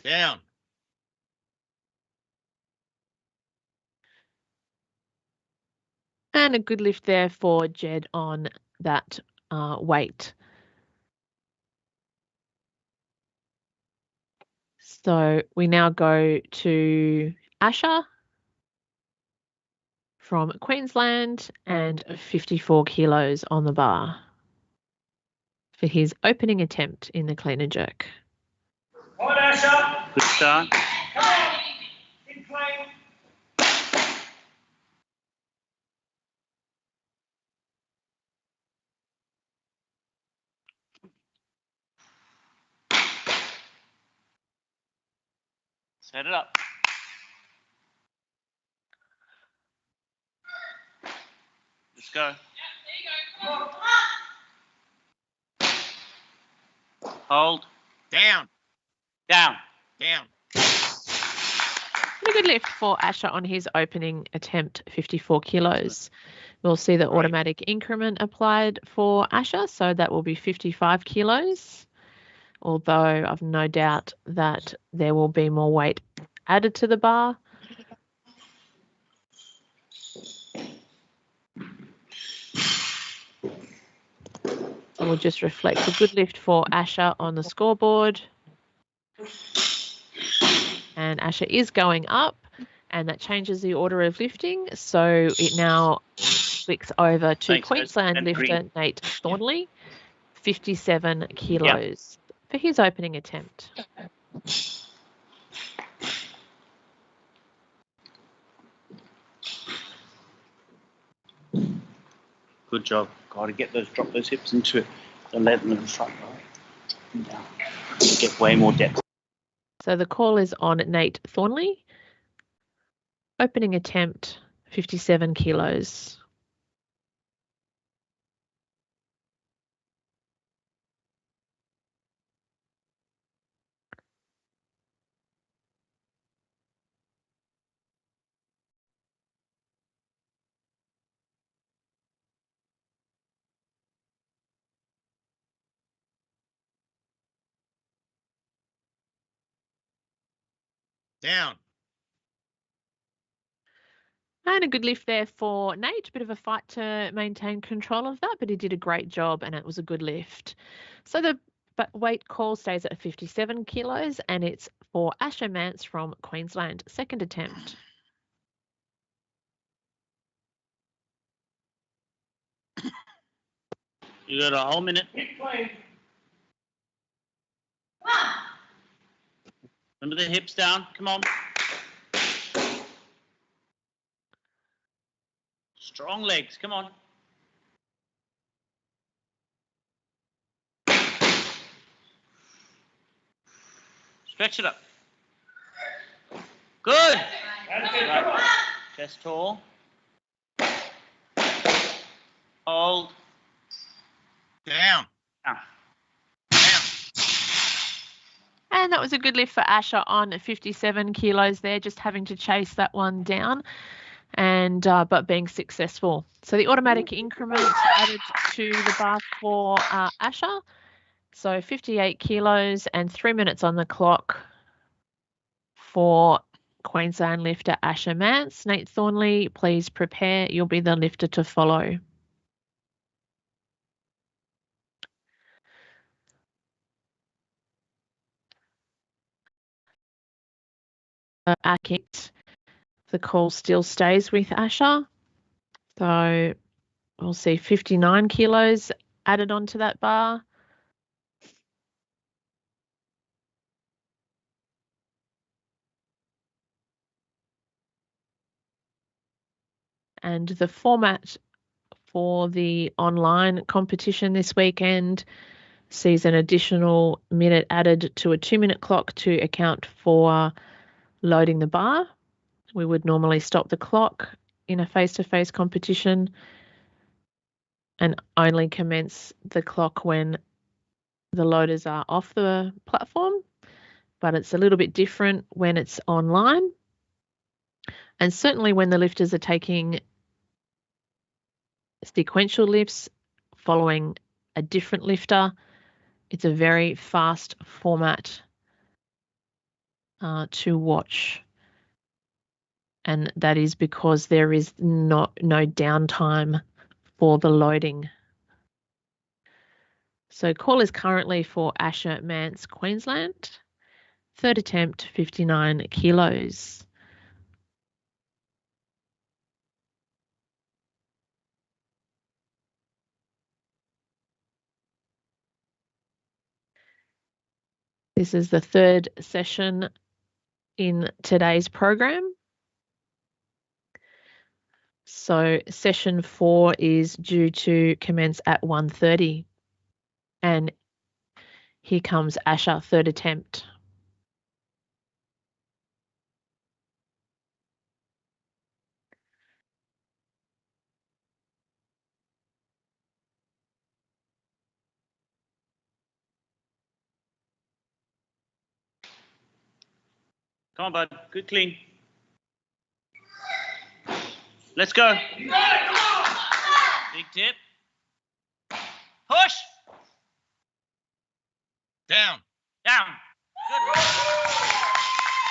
Down. And a good lift there for Jed on that weight. So we now go to Asher from Queensland and 54 kilos on the bar for his opening attempt in the clean and jerk. Good start. Set it up. Let's go. Hold. Down. Down. Down. A good lift for Asher on his opening attempt, 54 kilos. We'll see the automatic increment applied for Asher, so that will be 55 kilos, although I've no doubt that there will be more weight added to the bar. So we'll just reflect a good lift for Asher on the scoreboard. And Asher is going up, and that changes the order of lifting. So it now flicks over to Queensland lifter Nate Thornley, 57 kilos for his opening attempt. Good job. Got to drop those hips into the leg in the front, right? Down. Get way more depth. So the call is on Nate Thornley. Opening attempt, 57 kilos. Down. And a good lift there for Nate. Bit of a fight to maintain control of that, but he did a great job and it was a good lift. So the weight call stays at 57 kilos and it's for Asher Mance from Queensland. Second attempt. You got a whole minute. Remember the hips down. Come on. Strong legs. Come on. Stretch it up. Good. Right. Chest tall. Hold. Down. Down. Down. And that was a good lift for Asher on 57 kilos there, just having to chase that one down and but being successful. So the automatic increment added to the bar for Asher. So 58 kilos and 3 minutes on the clock for Queensland lifter Asher Mance. Nate Thornley, please prepare. You'll be the lifter to follow. The call still stays with Asher. So we'll see 59 kilos added onto that bar. And the format for the online competition this weekend sees an additional minute added to a 2-minute clock to account for loading the bar. We would normally stop the clock in a face-to-face competition and only commence the clock when the loaders are off the platform, but it's a little bit different when it's online. And certainly when the lifters are taking sequential lifts following a different lifter, it's a very fast format to watch. And that is because there is no downtime for the loading. So call is currently for Asher Mance, Queensland. Third attempt, 59 kilos. This is the third session in today's program. So session 4 is due to commence at 1:30. And here comes Asher, third attempt. Come on, bud. Good clean. Let's go. Big tip. Push. Down. Down. Good.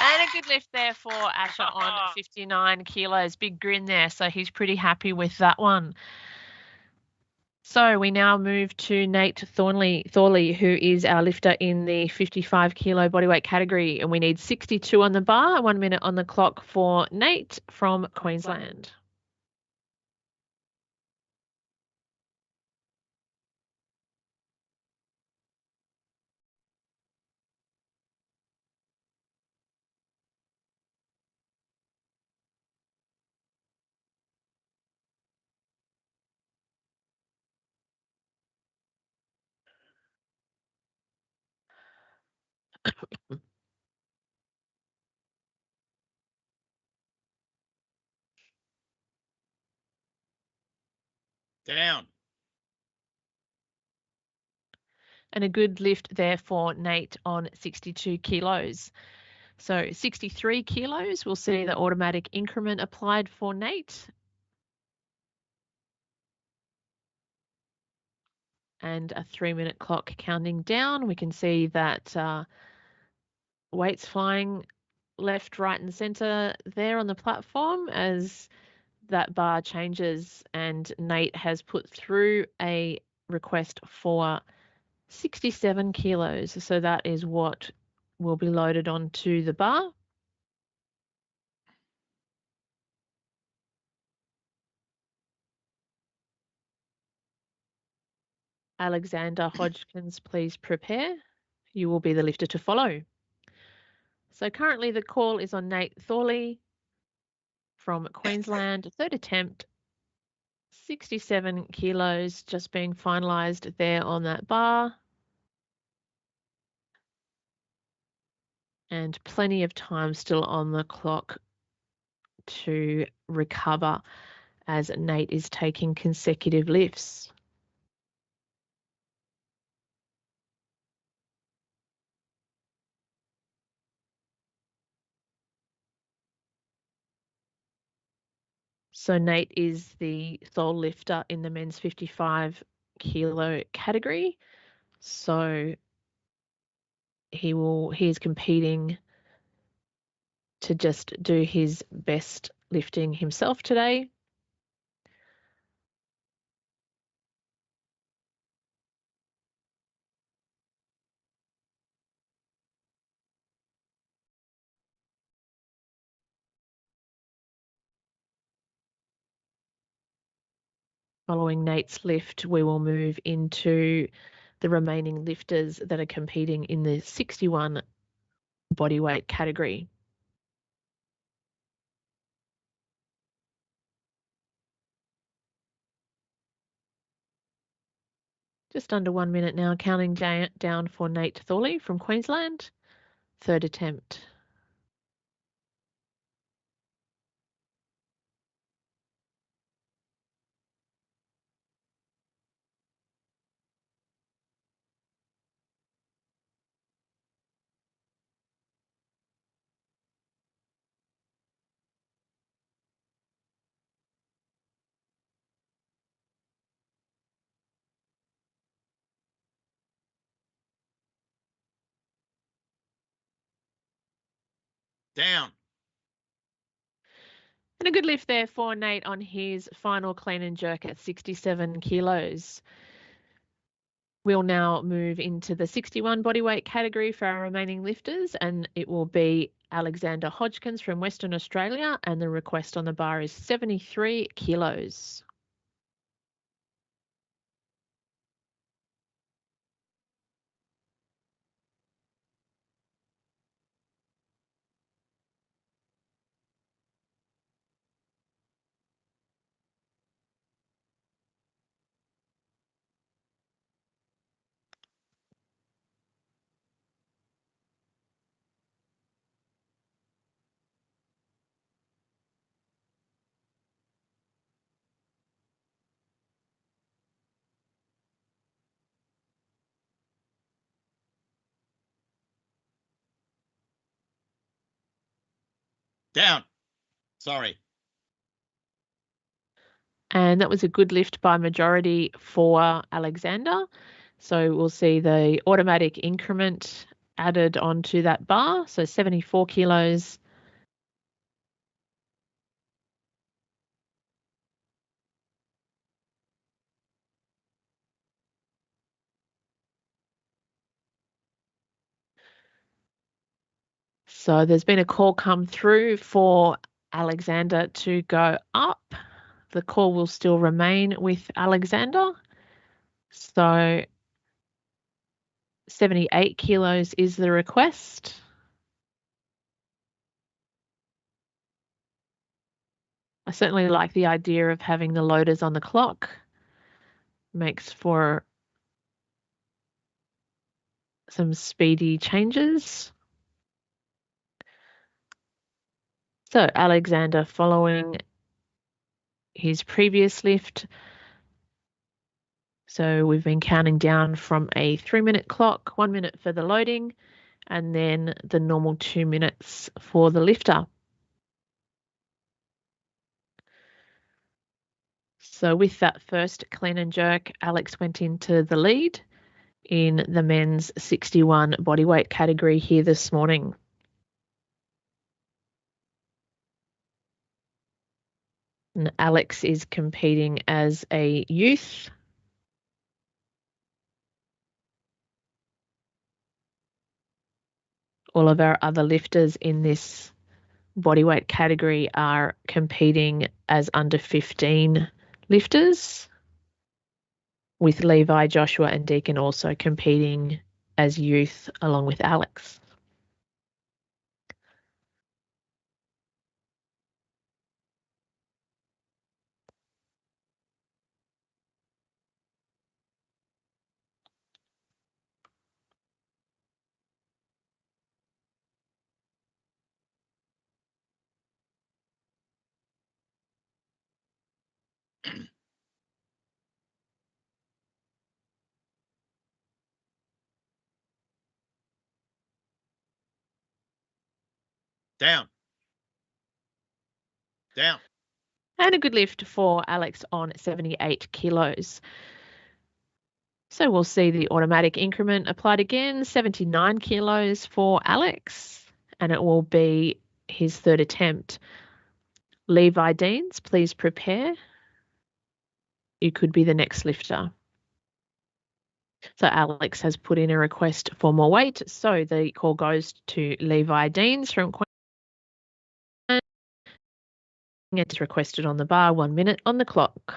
And a good lift there for Asher on 59 kilos. Big grin there, so he's pretty happy with that one. So we now move to Nate Thorley, who is our lifter in the 55 kilo bodyweight category. And we need 62 on the bar, 1 minute on the clock for Nate from Queensland. Down. And a good lift there for Nate on 62 kilos. So 63 kilos, we'll see the automatic increment applied for Nate. And a 3-minute clock counting down. We can see that weights flying left, right and centre there on the platform as that bar changes, and Nate has put through a request for 67 kilos. So that is what will be loaded onto the bar. Alexander Hodgkins, please prepare. You will be the lifter to follow. So currently the call is on Nate Thorley from Queensland. Third attempt, 67 kilos, just being finalised there on that bar. And plenty of time still on the clock to recover as Nate is taking consecutive lifts. So Nate is the sole lifter in the men's 55 kilo category. So he is competing to just do his best lifting himself today. Following Nate's lift, we will move into the remaining lifters that are competing in the 61 bodyweight category. Just under 1 minute now, counting down for Nate Thorley from Queensland. Third attempt. Down. And a good lift there for Nate on his final clean and jerk at 67 kilos. We'll now move into the 61 bodyweight category for our remaining lifters, and it will be Alexander Hodgkins from Western Australia, and the request on the bar is 73 kilos. Down. Sorry. And that was a good lift by majority for Alexander. So we'll see the automatic increment added onto that bar. So 74 kilos. So there's been a call come through for Alexander to go up. The call will still remain with Alexander. So 78 kilos is the request. I certainly like the idea of having the loaders on the clock. Makes for some speedy changes. So Alexander following his previous lift. So we've been counting down from a 3-minute clock, 1 minute for the loading, and then the normal 2 minutes for the lifter. So with that first clean and jerk, Alex went into the lead in the men's 61 bodyweight category here this morning. And Alex is competing as a youth. All of our other lifters in this bodyweight category are competing as under 15 lifters, with Levi, Joshua and Deacon also competing as youth along with Alex. Down. Down. And a good lift for Alex on 78 kilos. So we'll see the automatic increment applied again, 79 kilos for Alex, and it will be his third attempt. Levi Deans, please prepare. You could be the next lifter. So Alex has put in a request for more weight. So the call goes to Levi Deans from Queensland. It's requested on the bar, 1 minute on the clock.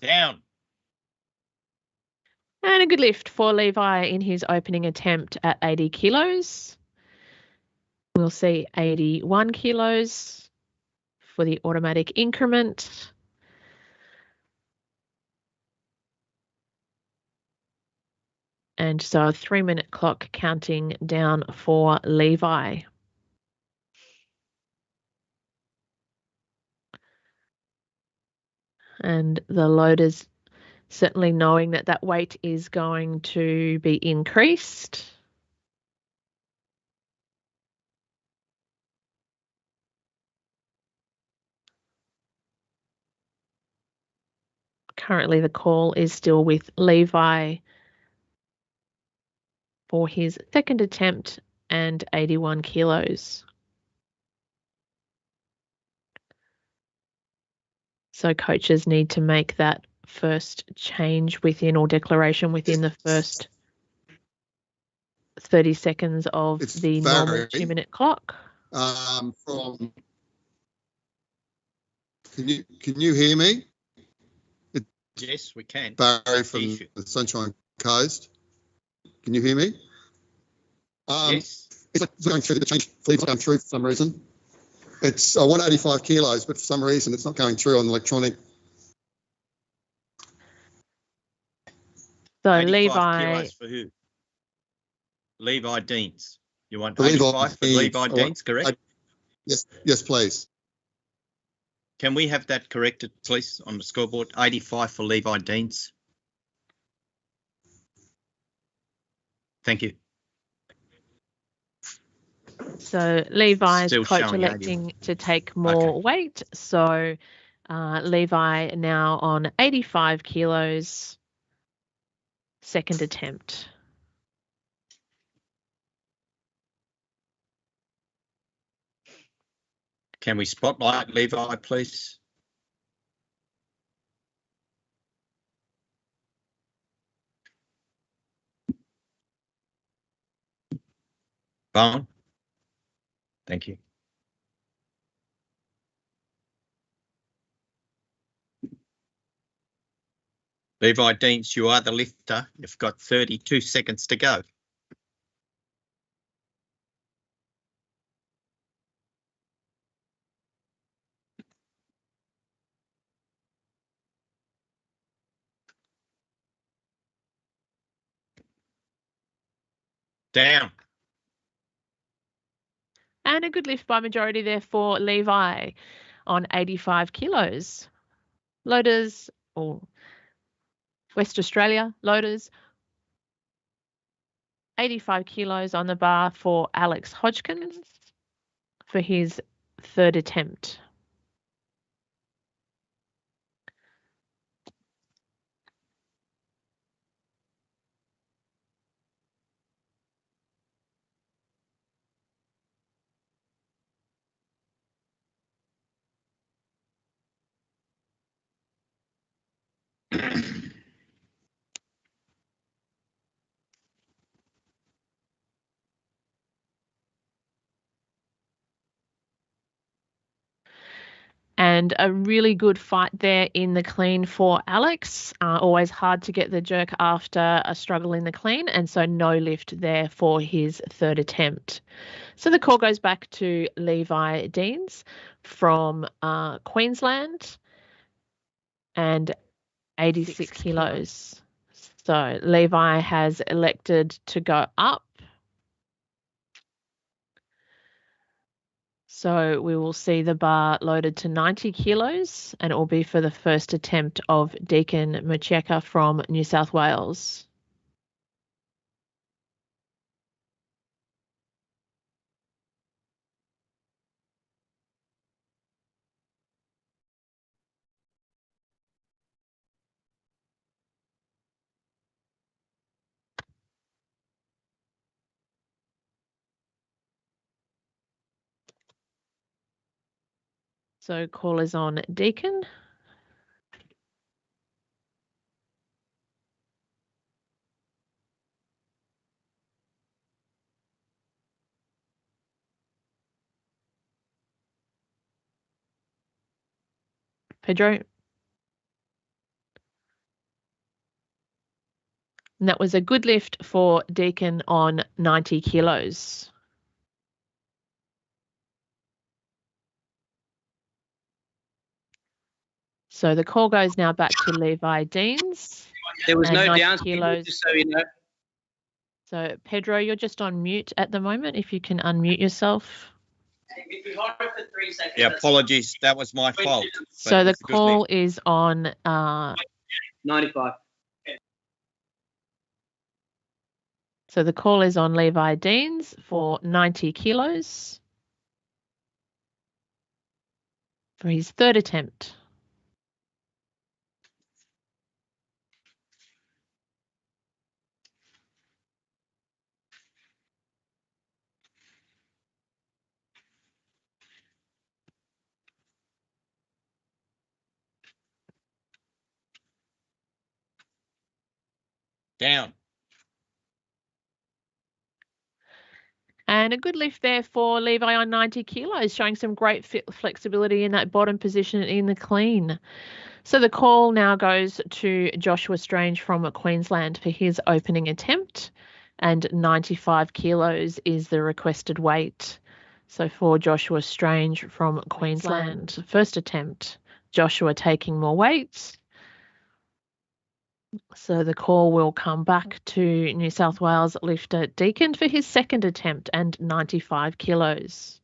Down. And a good lift for Levi in his opening attempt at 80 kilos. We'll see 81 kilos for the automatic increment. And so a 3-minute clock counting down for Levi. And the loaders certainly knowing that that weight is going to be increased. Currently the call is still with Levi for his second attempt and 81 kilos. So coaches need to make that first change within or declaration within the first 30 seconds of the normal 2-minute clock. Can you hear me? Yes, we can. Barry from the Sunshine Coast. Can you hear me? Yes. It's not going through. The change feed's not going through for some reason. I want 85 kilos, but for some reason it's not going through on the electronic. So 85 Levi, kilos for who? Levi Deans. You want For Levi 85 for Deans, Levi Deans, correct? Yes, please. Can we have that corrected, please, on the scoreboard? 85 for Levi Deans. Thank you. so Levi's Still coach showing electing to take more weight. So Levi now on 85 kilos, second attempt. Can we spotlight Levi, please? Bowen? Thank you. Levi Deans, you are the lifter. You've got 32 seconds to go. Down. And a good lift by majority there for Levi on 85 kilos. Loaders, or West Australia loaders, 85 kilos on the bar for Alex Hodgkins for his third attempt. And a really good fight there in the clean for Alex. Always hard to get the jerk after a struggle in the clean, and so no lift there for his third attempt. So the call goes back to Levi Deans from Queensland and 86 kilos. So Levi has elected to go up. So we will see the bar loaded to 90 kilos, and it will be for the first attempt of Deacon Macheker from New South Wales. So call is on Deacon. Pedro. And that was a good lift for Deacon on 90 kilos. So the call goes now back to Levi Deans. There was And no 90 down kilos. just so you know. So Pedro, you're just on mute at the moment. If you can unmute yourself. If we hold it for 3 seconds. Yeah, apologies. That was my fault. So the it's a good call lift. is on 95. So the call is on Levi Deans for 90 kilos for his third attempt. Down. And a good lift there for Levi on 90 kilos, showing some great flexibility in that bottom position in the clean. So the call now goes to Joshua Strange from Queensland for his opening attempt, and 95 kilos is the requested weight. So for Joshua Strange from Queensland, first attempt, Joshua taking more weight. So the call will come back to New South Wales lifter Deacon for his second attempt and 95 kilos.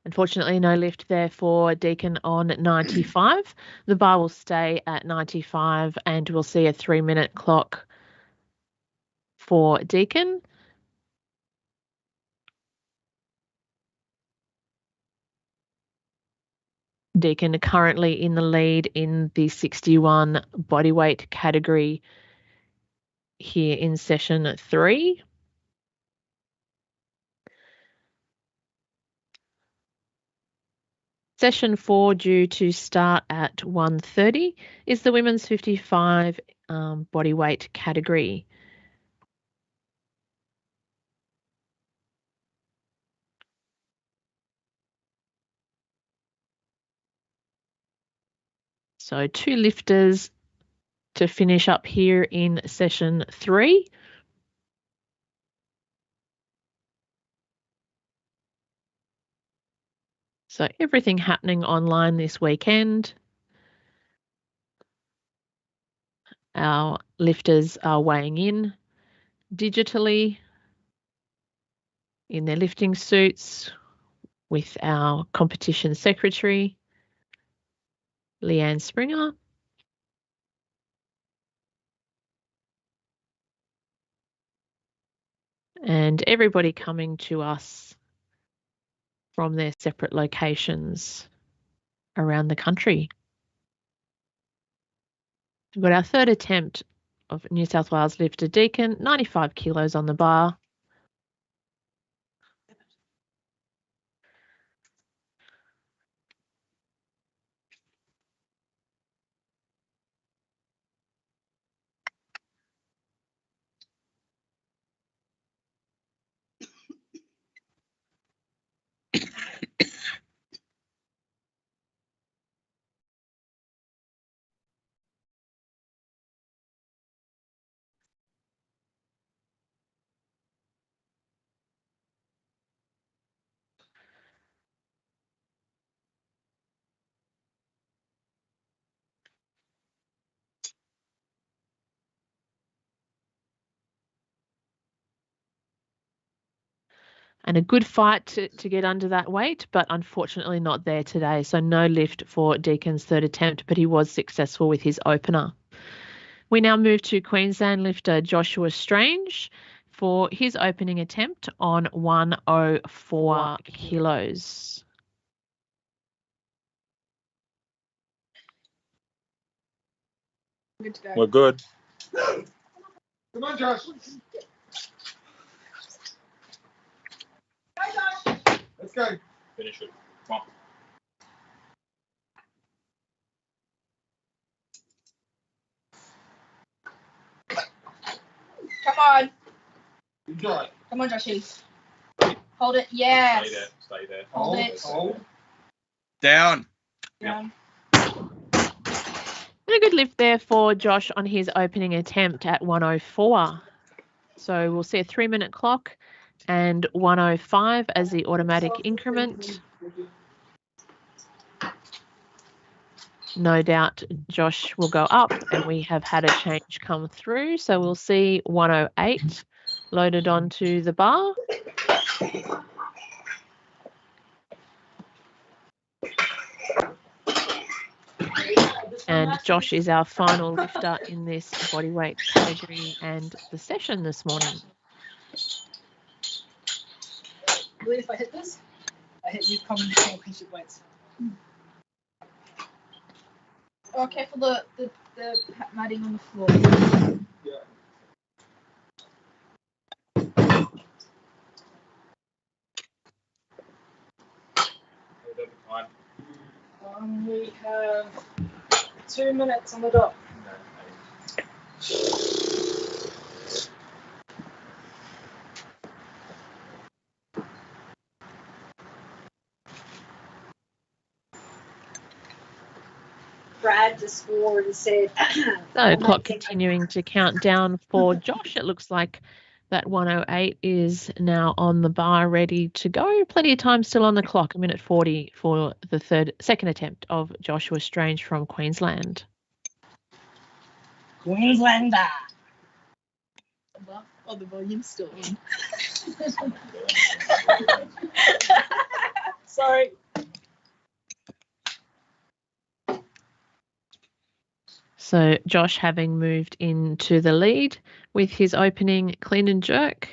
Unfortunately, no lift there for Deacon on 95. The bar will stay at 95 and we'll see a 3-minute clock for Deacon. Deacon currently in the lead in the 61 bodyweight category here in session 3. Session 4, due to start at 1:30, is the women's 55 body weight category. So 2 lifters to finish up here in session 3. So everything happening online this weekend. Our lifters are weighing in digitally in their lifting suits with our competition secretary, Leanne Springer. And everybody coming to us from their separate locations around the country. We've got our third attempt of New South Wales lifter Deacon, 95 kilos on the bar. And a good fight to get under that weight, but unfortunately not there today. So no lift for Deacon's third attempt, but he was successful with his opener. We now move to Queensland lifter Joshua Strange for his opening attempt on 104 kilos. Good to go. We're good. Come on, Josh. Let's go. Finish it. Come on. Come on. Enjoy. Come on, Joshy. Hold it. Yes. Stay there. Stay there. Hold it. Hold. Down. Down. And a good lift there for Josh on his opening attempt at 104. So we'll see a 3-minute clock and 105 as the automatic increment. No doubt Josh will go up, and we have had a change come through. So we'll see 108 loaded onto the bar. And Josh is our final lifter in this bodyweight category and the session this morning. I believe if I hit this, I hit you common championship weights. Oh, careful the matting on the floor. We have 2 minutes on the dot. Brad just scored and said. So clock continuing to count down for Josh. It looks like that 108 is now on the bar, ready to go. Plenty of time still on the clock. 1:40 for the second attempt of Joshua Strange from Queensland. Queenslander. Oh, the volume's still on. Sorry. So Josh having moved into the lead with his opening clean and jerk.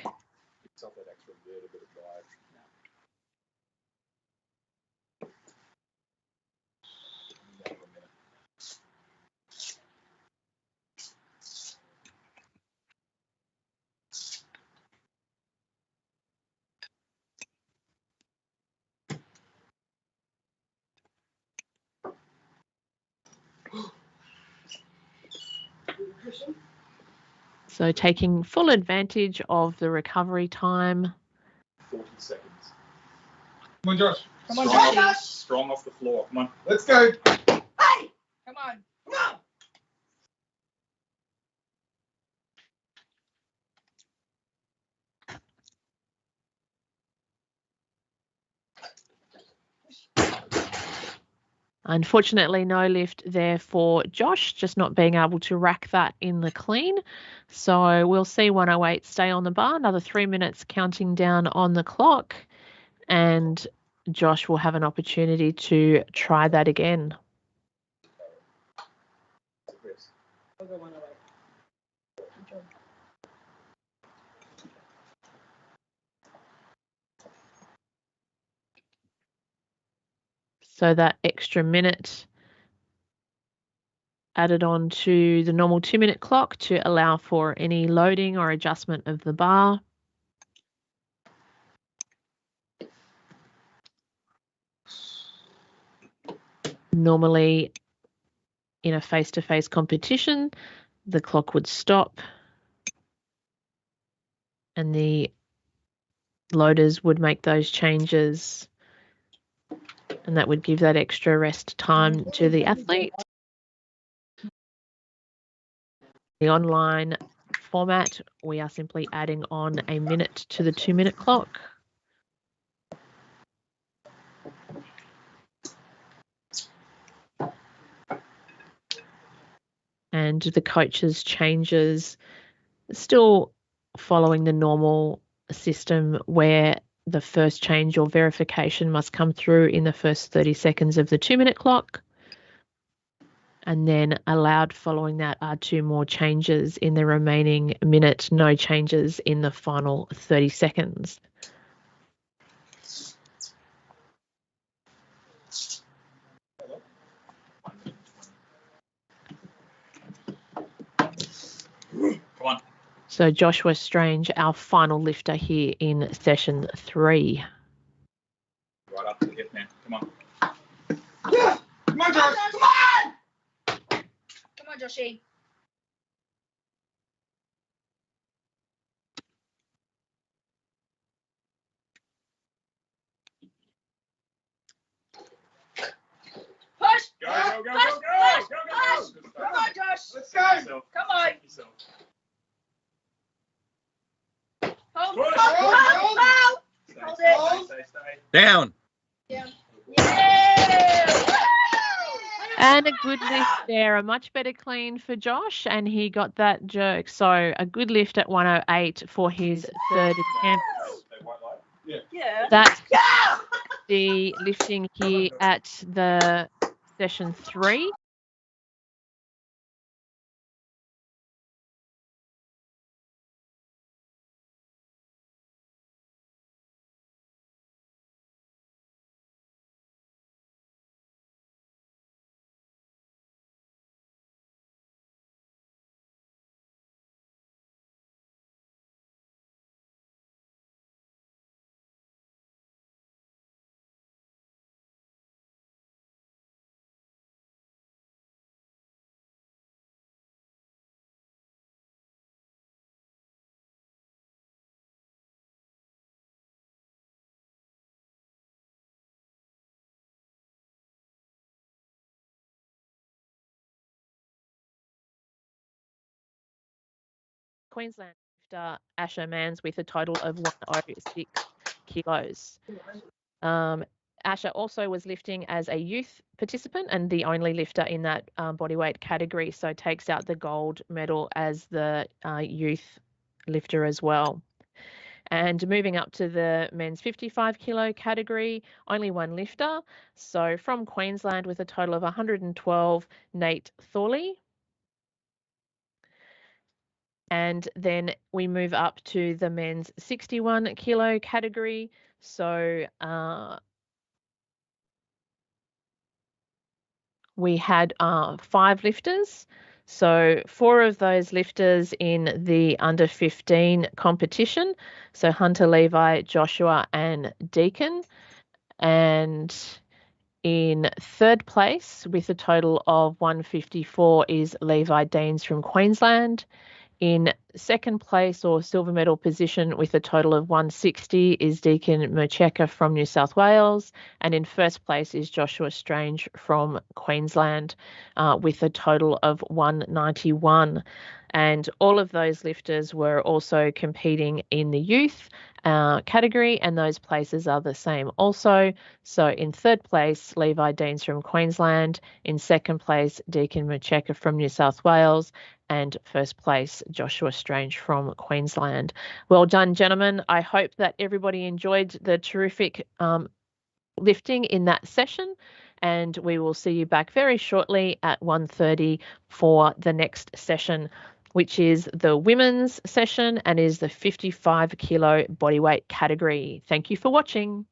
So taking full advantage of the recovery time. 40 seconds. Come on, Josh. Come on, Strong Josh. Strong off the floor. Come on. Let's go. Hey! Come on. Come on. Unfortunately, no lift there for Josh, just not being able to rack that in the clean. So we'll see 108 stay on the bar, another 3 minutes counting down on the clock, and Josh will have an opportunity to try that again. I'll go 108. Good job. So that extra minute added on to the normal 2-minute clock to allow for any loading or adjustment of the bar. Normally, in a face-to-face competition, the clock would stop and the loaders would make those changes, and that would give that extra rest time to the athlete. The online format, we are simply adding on a minute to the 2-minute clock. And the coaches' changes still following the normal system where the first change or verification must come through in the first 30 seconds of the 2-minute clock. And then allowed following that are 2 more changes in the remaining minute, no changes in the final 30 seconds. Come on. So Joshua Strange, our final lifter here in session 3. Right up to the hip now. Come on. Yeah. Come on, Josh. Come on! Come on, Joshy. Push! Go, go, go, Push! go, go, Push! go, go, Push! go. Come on, Josh. Let's go. Yourself. Come on. Yourself. Hold, Push, hold, hold, hold, hold. Stay, Hold stay, it. stay, stay. Down. Yeah. Yeah. And a good lift there, a much better clean for Josh, and he got that jerk. So a good lift at 108 for his third attempt. Stay white light. Yeah. Yeah. That's Yeah. the lifting here at the session 3. Queensland lifter Asher Mans with a total of 106 kilos. Asher also was lifting as a youth participant and the only lifter in that bodyweight category, so takes out the gold medal as the youth lifter as well. And moving up to the men's 55 kilo category, only one lifter. So from Queensland with a total of 112, Nate Thorley. And then we move up to the men's 61 kilo category. So we had 5 lifters. So 4 of those lifters in the under 15 competition. So Hunter, Levi, Joshua and Deacon. And In third place with a total of 154 is Levi Deans from Queensland. In second place or silver medal position with a total of 160 is Deacon Macheker from New South Wales. And in first place is Joshua Strange from Queensland with a total of 191. And all of those lifters were also competing in the youth category, and those places are the same also. So in third place, Levi Deans from Queensland. In second place, Deacon Macheker from New South Wales. And first place, Joshua Strange from Queensland. Well done, gentlemen. I hope that everybody enjoyed the terrific lifting in that session, and we will see you back very shortly at 1:30 for the next session, which is the women's session and is the 55 kilo bodyweight category. Thank you for watching.